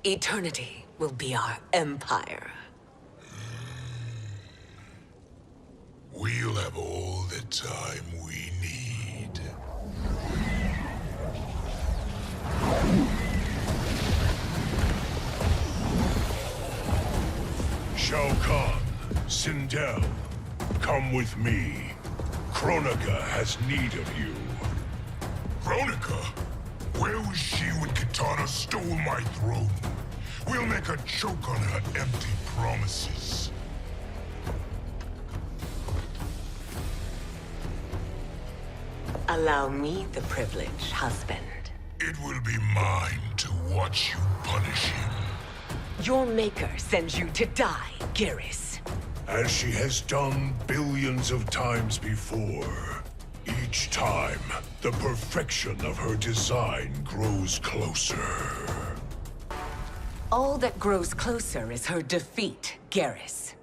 Eternity will be our empire. We'll have all the time we need. Shao Kahn, Sindel, come with me. Kronika has need of you. Kronika? Where was she when Kitana stole my throne? We'll make her choke on her empty promises. Allow me the privilege, husband. It will be mine to watch you punish him. Your maker sends you to die, Geras. As she has done billions of times before. Each time, the perfection of her design grows closer. All that grows closer is her defeat, Geras.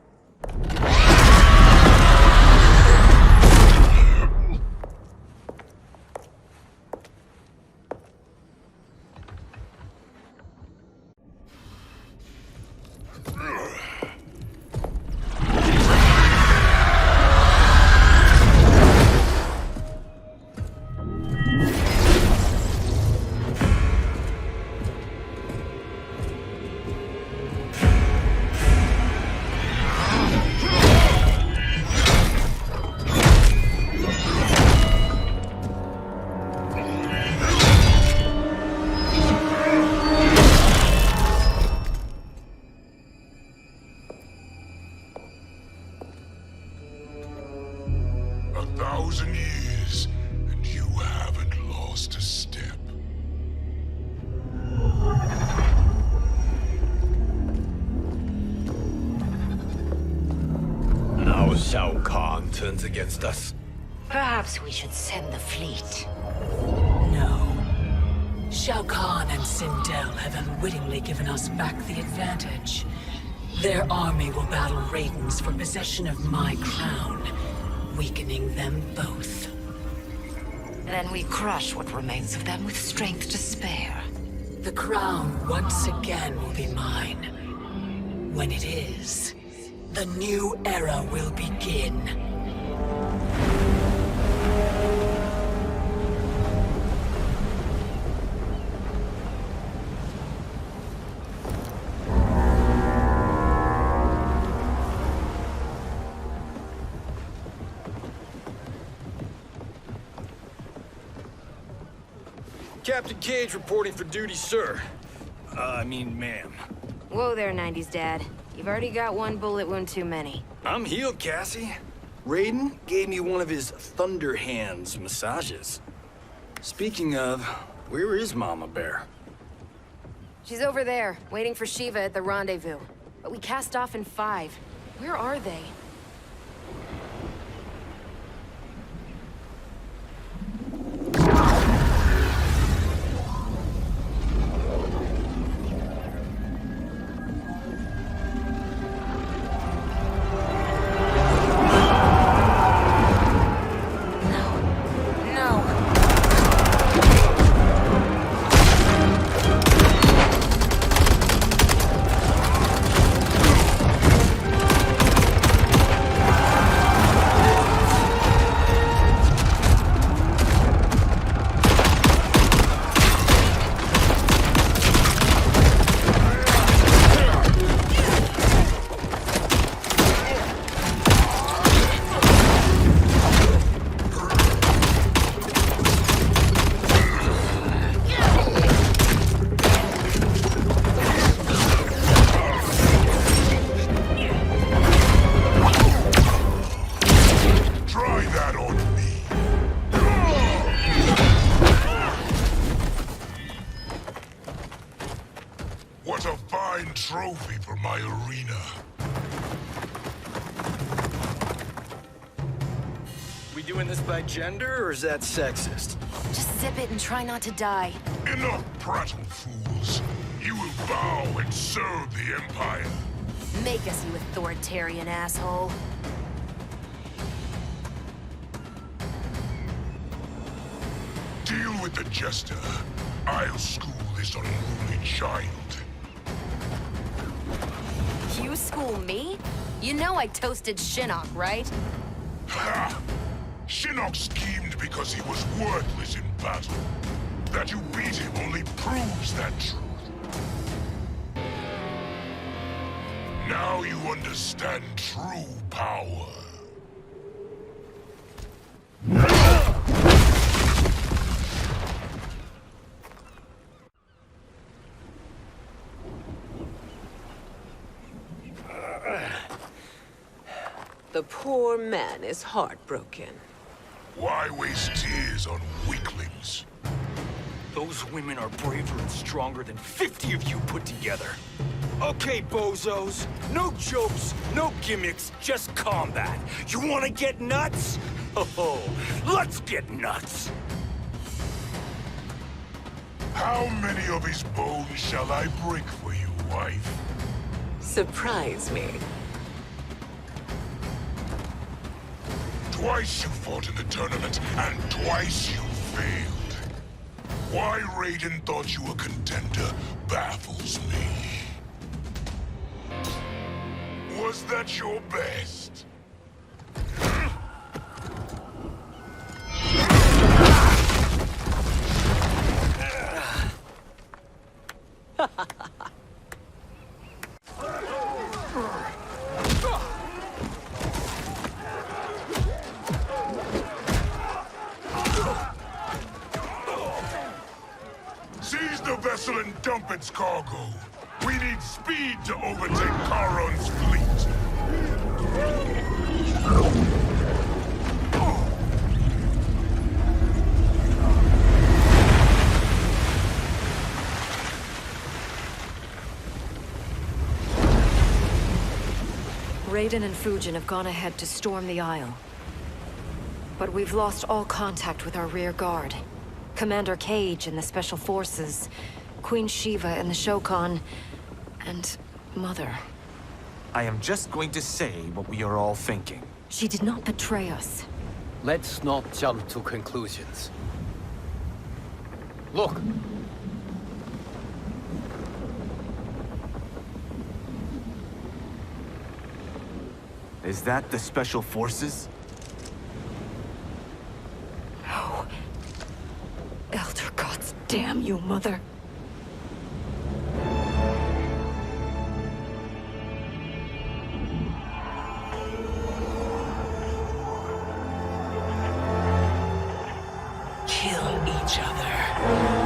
Years, and you haven't lost a step. Now Shao Kahn turns against us. Perhaps we should send the fleet. No. Shao Kahn and Sindel have unwittingly given us back the advantage. Their army will battle Raidens for possession of my crown, weakening them both. Then we crush what remains of them with strength to spare. The crown once again will be mine. When it is, the new era will begin. Captain Cage reporting for duty, sir. I mean, ma'am. Whoa there, 90s dad. You've already got one bullet wound too many. I'm healed, Cassie. Raiden gave me one of his Thunder Hands massages. Speaking of, where is Mama Bear? She's over there, waiting for Shiva at the rendezvous. But we cast off in 5. Where are they? What a fine trophy for my arena. We doing this by gender, or is that sexist? Just zip it and try not to die. Enough prattle, fools. You will bow and serve the Empire. Make us, you authoritarian asshole. Deal with the jester. I'll school this unruly child. You school me? You know I toasted Shinnok, right? Ha! Shinnok schemed because he was worthless in battle. That you beat him only proves that truth. Now you understand true power. The poor man is heartbroken. Why waste tears on weaklings? Those women are braver and stronger than 50 of you put together. Okay, bozos. No jokes, no gimmicks, just combat. You wanna get nuts? Oh, let's get nuts! How many of his bones shall I break for you, wife? Surprise me. Twice you fought in the tournament, and twice you failed. Why Raiden thought you a contender baffles me. Was that your best? Seize the vessel and dump its cargo. We need speed to overtake Charon's fleet. Raiden and Fujin have gone ahead to storm the Isle. But we've lost all contact with our rear guard. Commander Cage and the Special Forces, Queen Shiva and the Shokan, and Mother. I am just going to say what we are all thinking. She did not betray us. Let's not jump to conclusions. Look! Is that the Special Forces? No. Elder gods damn you, Mother. Kill each other.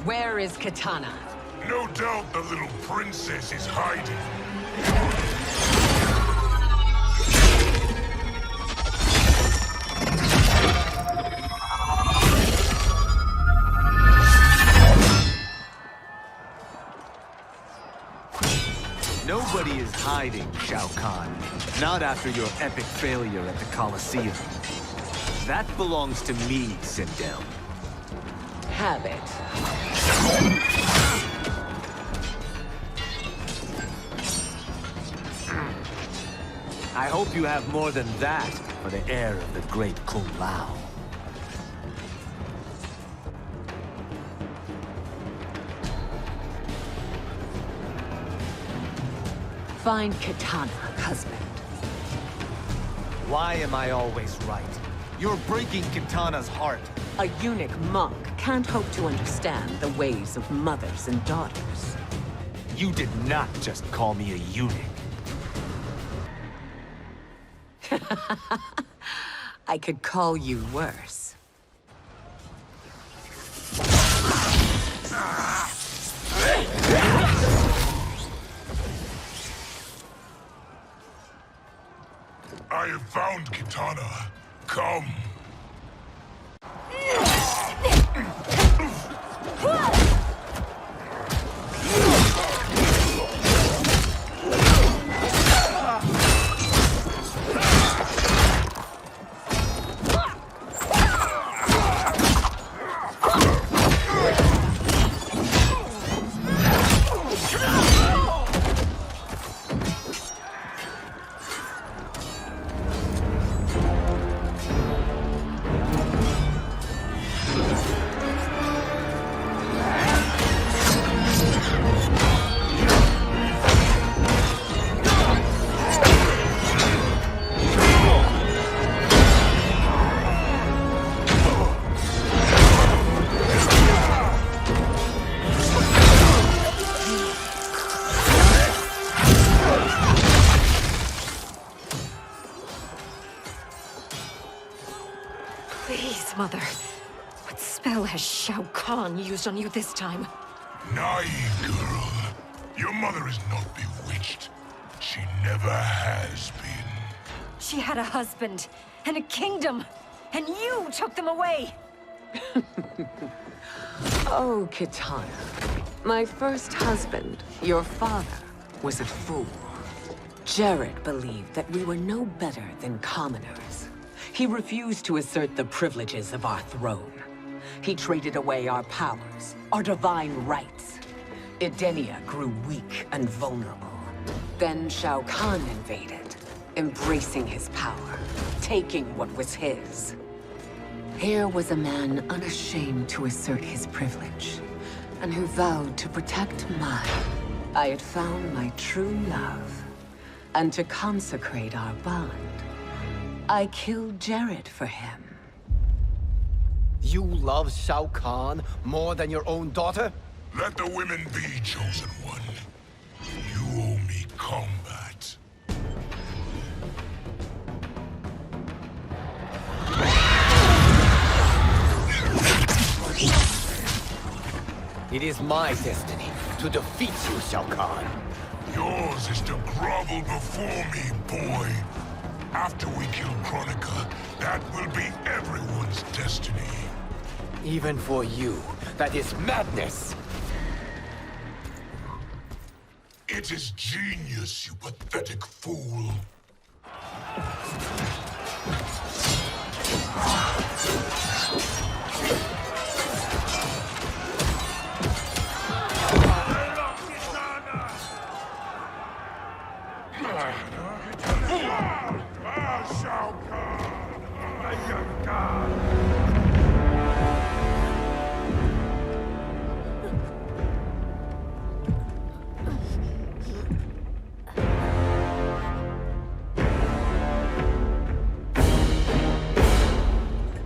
Where is Kitana? No doubt the little princess is hiding. Nobody is hiding, Shao Kahn. Not after your epic failure at the Colosseum. That belongs to me, Sindel. Have it. I hope you have more than that for the heir of the great Kung Lao. Find Kitana, husband. Why am I always right? You're breaking Kitana's heart. A eunuch monk can't hope to understand the ways of mothers and daughters. You did not just call me a eunuch. I could call you worse. I have found Kitana. Come. Please, Mother. What spell has Shao Kahn used on you this time? Naive girl. Your mother is not bewitched. She never has been. She had a husband and a kingdom, and you took them away! Oh, Kitana. My first husband, your father, was a fool. Jared believed that we were no better than commoners. He refused to assert the privileges of our throne. He traded away our powers, our divine rights. Edenia grew weak and vulnerable. Then Shao Kahn invaded, embracing his power, taking what was his. Here was a man unashamed to assert his privilege, and who vowed to protect mine. I had found my true love, And to consecrate our bond, I killed Jared for him. You love Shao Kahn more than your own daughter? Let the women be, Chosen One. You owe me combat. It is my destiny to defeat you, Shao Kahn. Yours is to grovel before me, boy. After we kill Kronika, that will be everyone's destiny. Even for you, that is madness. It is genius, you pathetic fool.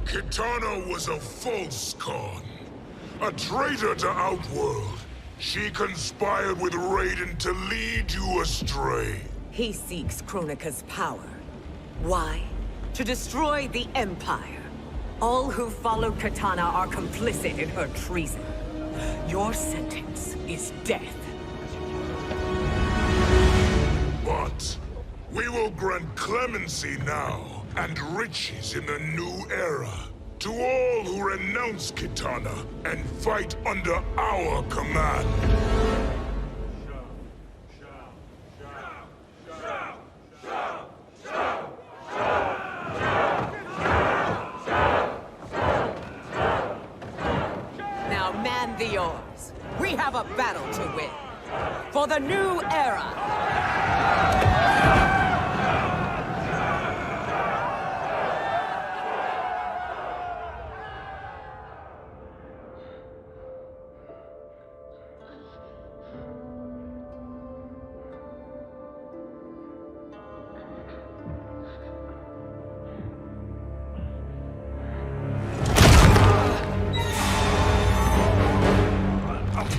Kitana was a false Khan, a traitor to Outworld. She conspired with Raiden to lead you astray. He seeks Kronika's power. Why? To destroy the Empire. All who follow Kitana are complicit in her treason. Your sentence is death. But we will grant clemency now and riches in the new era to all who renounce Kitana and fight under our command. Now man the oars. We have a battle to win. For the new era.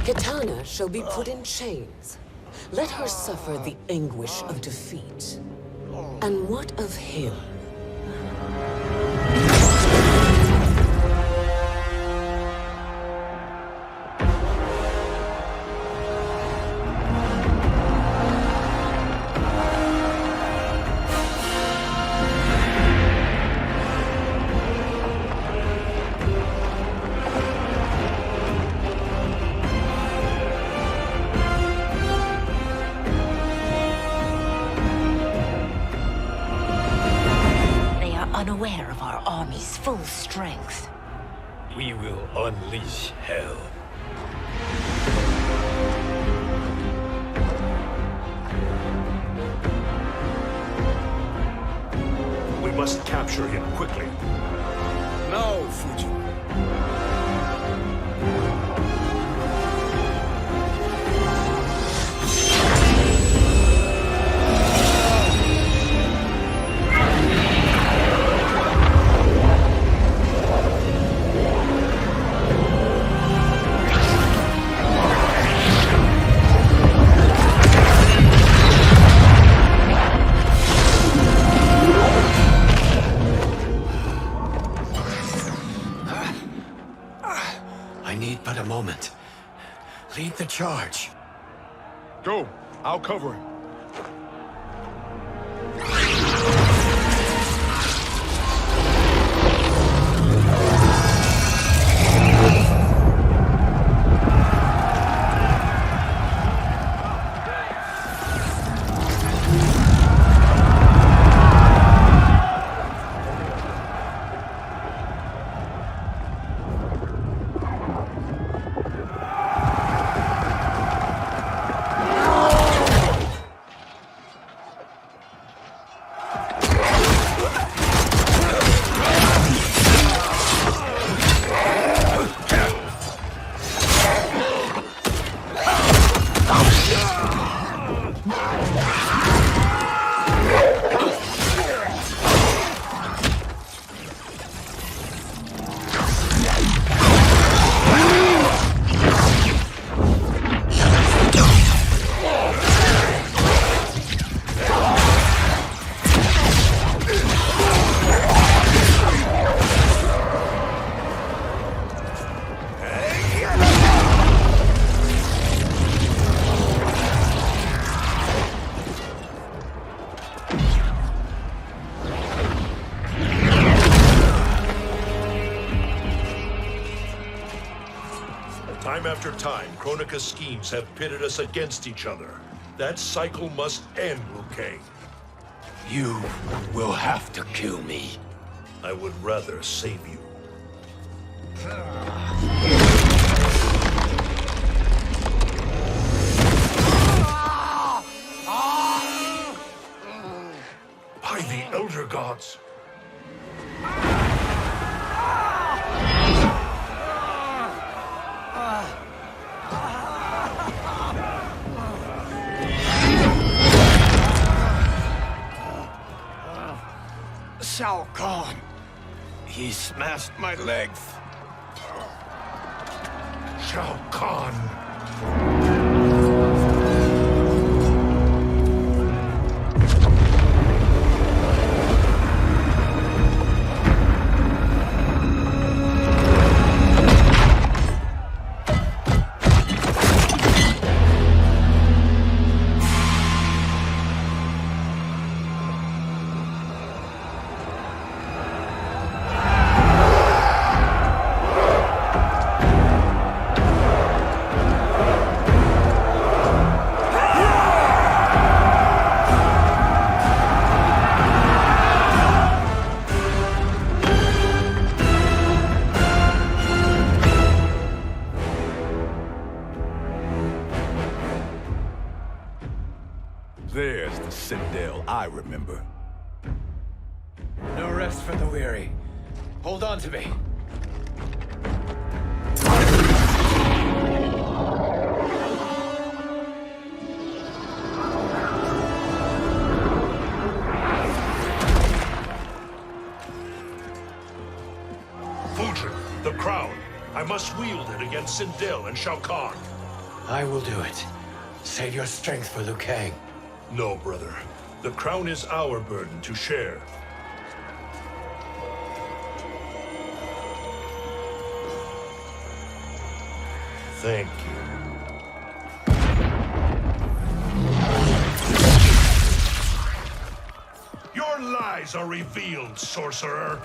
Kitana shall be put in chains. Let her suffer the anguish of defeat. And what of him? Unaware of our army's full strength. We will unleash hell. We must capture him quickly. No, Fujin. I need but a moment. Lead the charge. Go. I'll cover him. after time, Kronika's schemes have pitted us against each other. That cycle must end, Liu Kang. You will have to kill me. I would rather save you. By the Elder Gods. Shao Kahn. He smashed my legs. Shao Kahn. There's the Citadel I remember. No rest for the weary. Hold on to me. Fujin, the crown. I must wield it against Sindel and Shao Kahn. I will do it. Save your strength for Liu Kang. No, brother. The crown is our burden to share. Thank you. Your lies are revealed, sorcerer.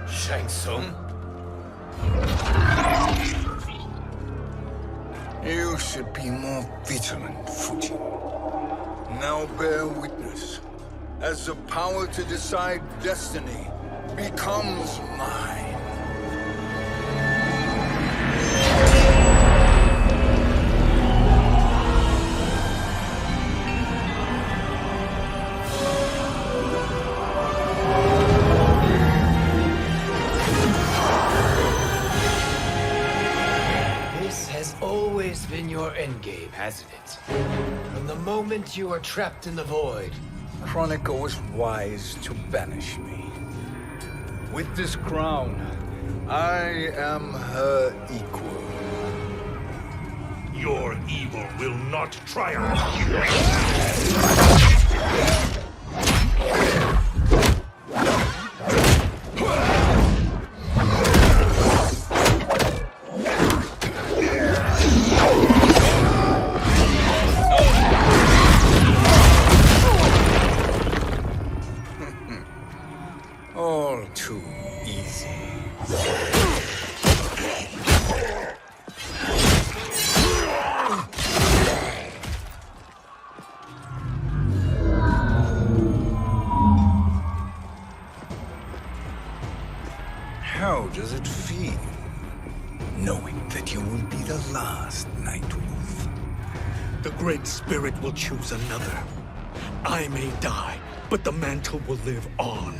Shang Tsung? You should be more vigilant, Fujin. Now bear witness, as the power to decide destiny becomes mine. Always been your endgame, hasn't it? From the moment you were trapped in the void. Kronika was wise to banish me. With this crown, I am her equal. Your evil will not triumph. All too easy. How does it feel, knowing that you will be the last Nightwolf? The Great Spirit will choose another. I may die, but the mantle will live on.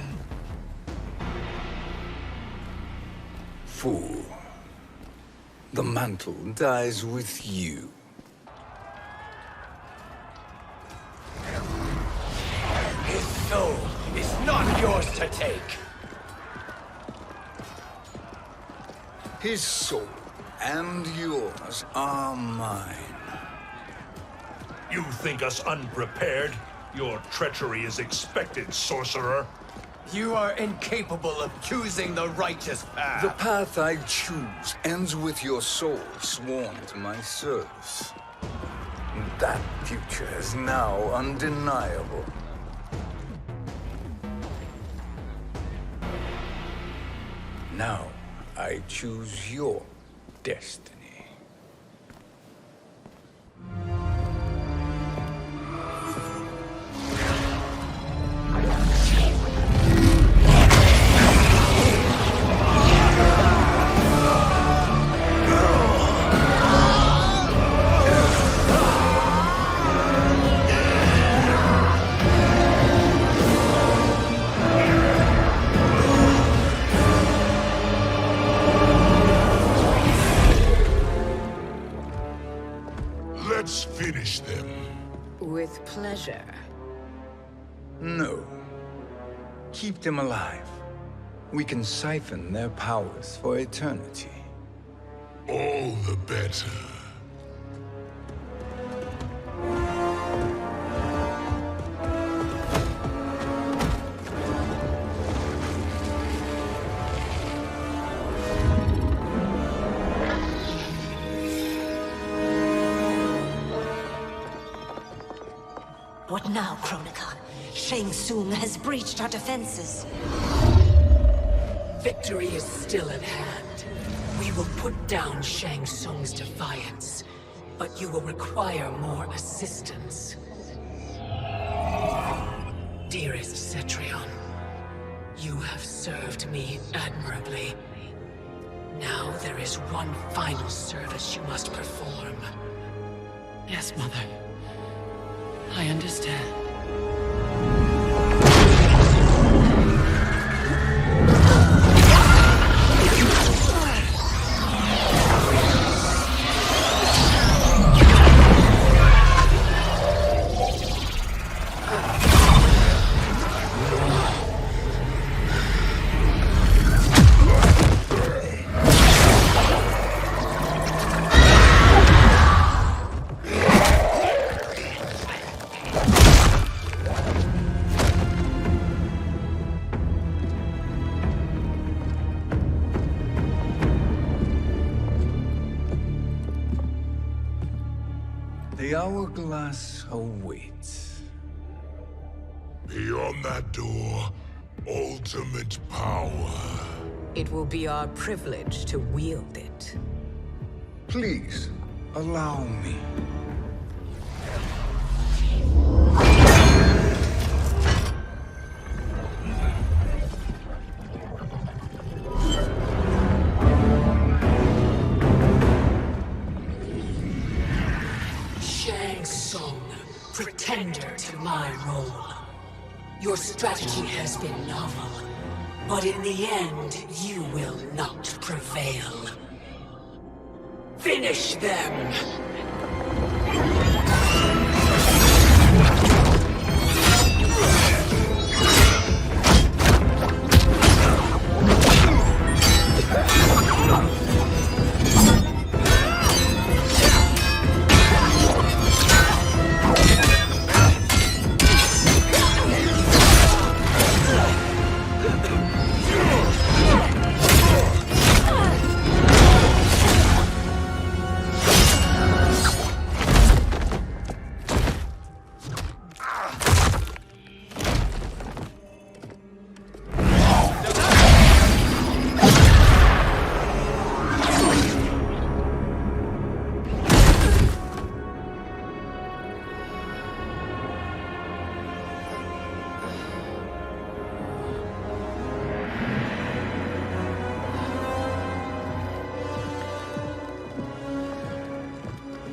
Fool. The mantle dies with you. His soul is not yours to take. His soul and yours are mine. You think us unprepared? Your treachery is expected, sorcerer. You are incapable of choosing the righteous path. The path I choose ends with your soul sworn to my service. That future is now undeniable. Now, I choose your destiny. Let's finish them. With pleasure. No. Keep them alive. We can siphon their powers for eternity. All the better. What now, Kronika? Shang Tsung has breached our defenses. Victory is still at hand. We will put down Shang Tsung's defiance, but you will require more assistance. Dearest Cetrion, you have served me admirably. Now there is one final service you must perform. Yes, Mother. I understand. The hourglass awaits. Beyond that door, ultimate power. It will be our privilege to wield it. Please, allow me. Shang Tsung, pretender to my role. Your strategy has been novel, but in the end, you will not prevail. Finish them!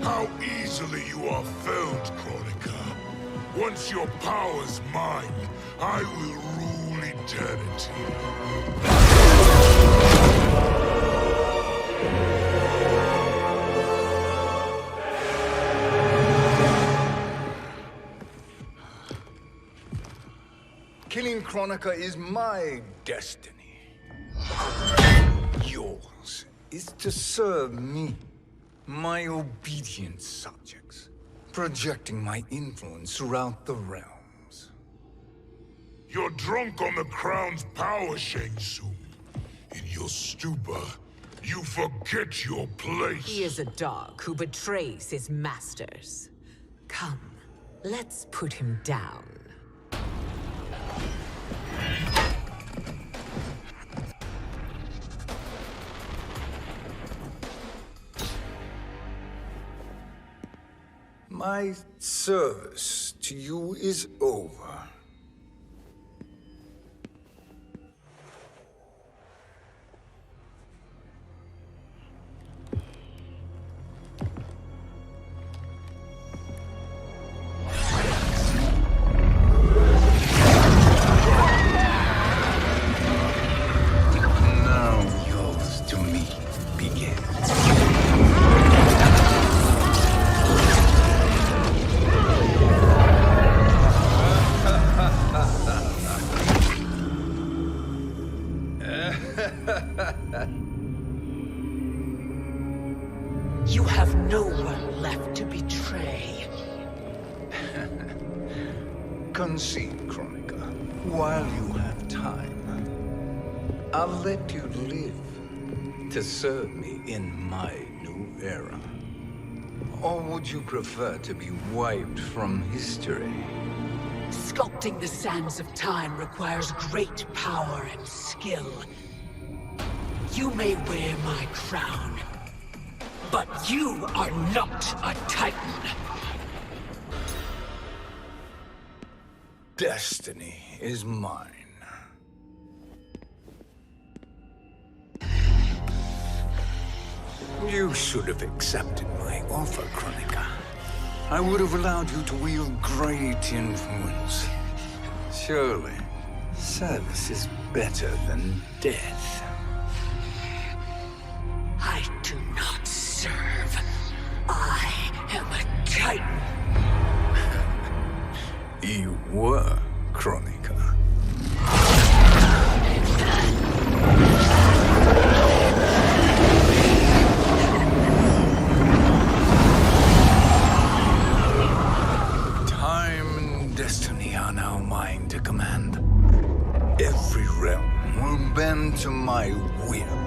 How easily you are felled, Kronika. Once your power's mine, I will rule eternity. Killing Kronika is my destiny. Yours is to serve me, my obedient subjects, projecting my influence throughout the realms. You're drunk on the crown's power, Shang Tsung. In your stupor, you forget your place. He is a dog who betrays his masters. Come, let's put him down. My service to you is over. Now yours to me begins. You have no one left to betray. Concede, Chronica, while you have time. I'll let you live to serve me in my new era. Or would you prefer to be wiped from history? Sculpting the sands of time requires great power and skill. You may wear my crown, but you are not a Titan. Destiny is mine. You should have accepted my offer, Chronica. I would have allowed you to wield great influence. Surely, service is better than death. I do not serve. I am a Titan. You were, Chronica. Time and destiny are now mine to command. Every realm will bend to my will.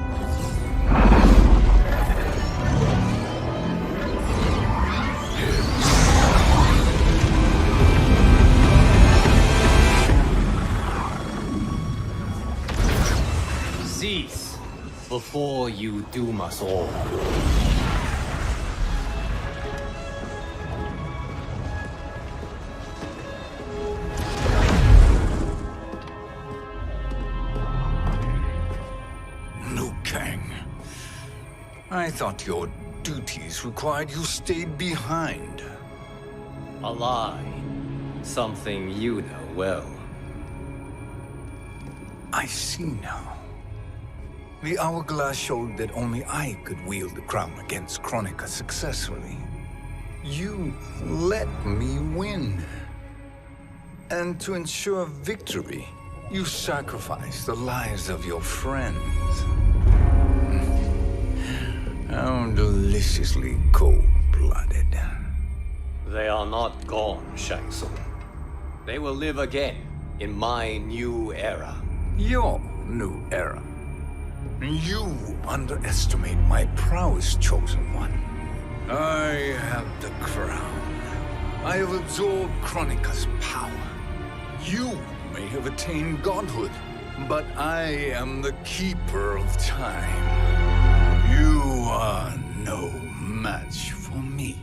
Cease before you doom us all. Liu Kang. I thought your duties required you stayed behind. A lie. Something you know well. I see now. The hourglass showed that only I could wield the crown against Chronica successfully. You let me win. And to ensure victory, you sacrificed the lives of your friends. How deliciously cold-blooded. They are not gone, Shang Tsung. They will live again in my new era. Your new era. You underestimate my prowess, Chosen One. I have the crown. I have absorbed Chronica's power. You may have attained godhood, but I am the keeper of time. You are no match for me.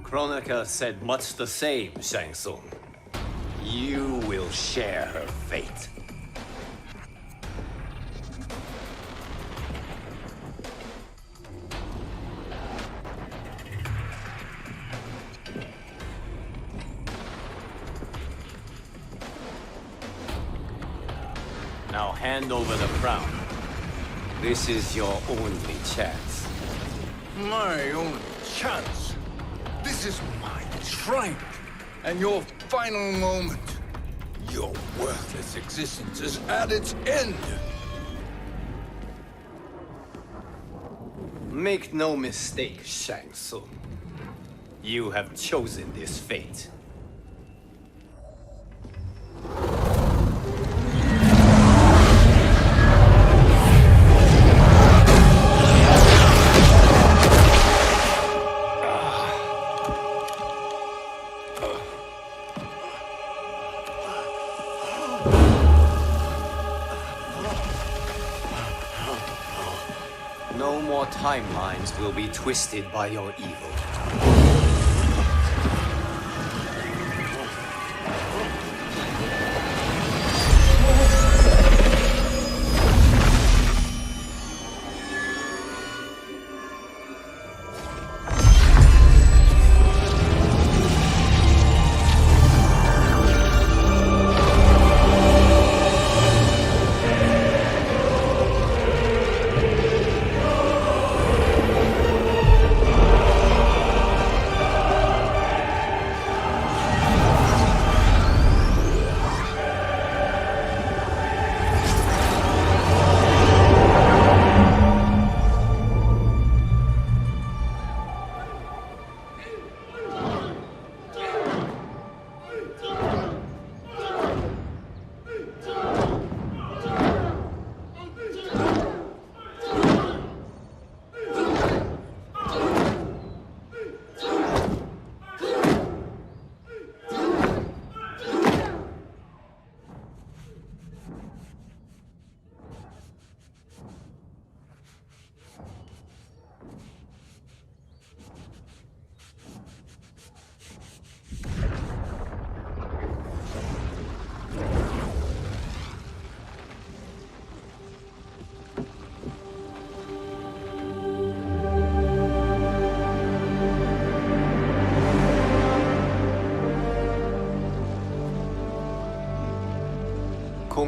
Chronica said much the same, Shang Tsung. You will share her fate. Now hand over the crown. This is your only chance. My only chance? This is my triumph, and your final moment. Your worthless existence is at its end. Make no mistake, Shang Tsung. You have chosen this fate. No more timelines will be twisted by your evil.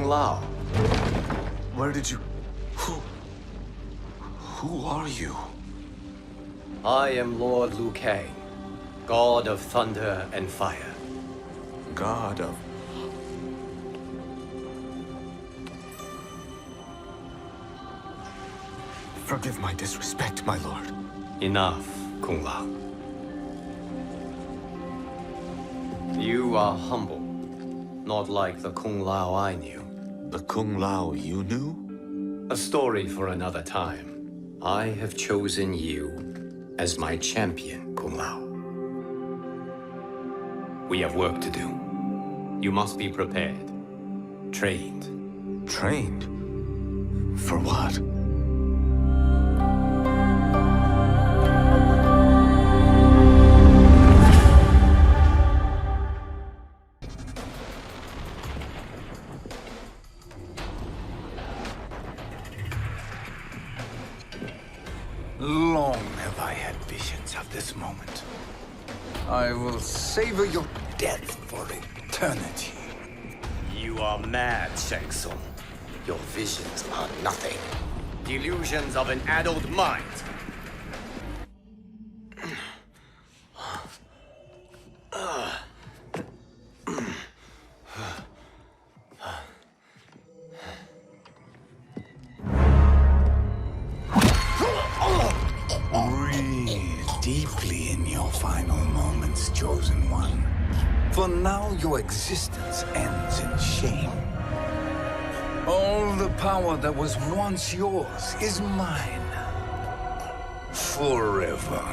Kung Lao. Where did you... Who are you? I am Lord Liu Kang, God of Thunder and Fire. God of... Forgive my disrespect, my lord. Enough, Kung Lao. You are humble, not like the Kung Lao I knew. The Kung Lao you knew? A story for another time. I have chosen you as my champion, Kung Lao. We have work to do. You must be prepared. Trained. Trained? For what? Long have I had visions of this moment. I will savor your death for eternity. You are mad, Shang Tsung. Your visions are nothing. Delusions of an adult mind. Breathe deeply in your final moments, Chosen One. For now, your existence ends in shame. All the power that was once yours is mine. Forever.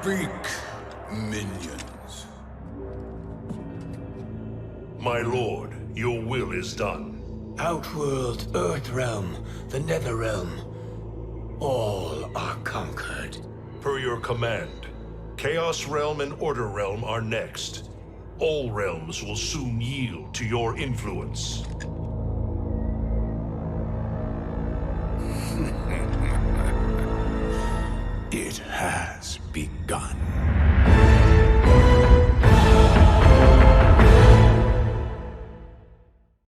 Speak, minions. My lord, your will is done. Outworld, Earthrealm, the Netherrealm. All are conquered. Per your command, Chaos Realm and Order Realm are next. All realms will soon yield to your influence.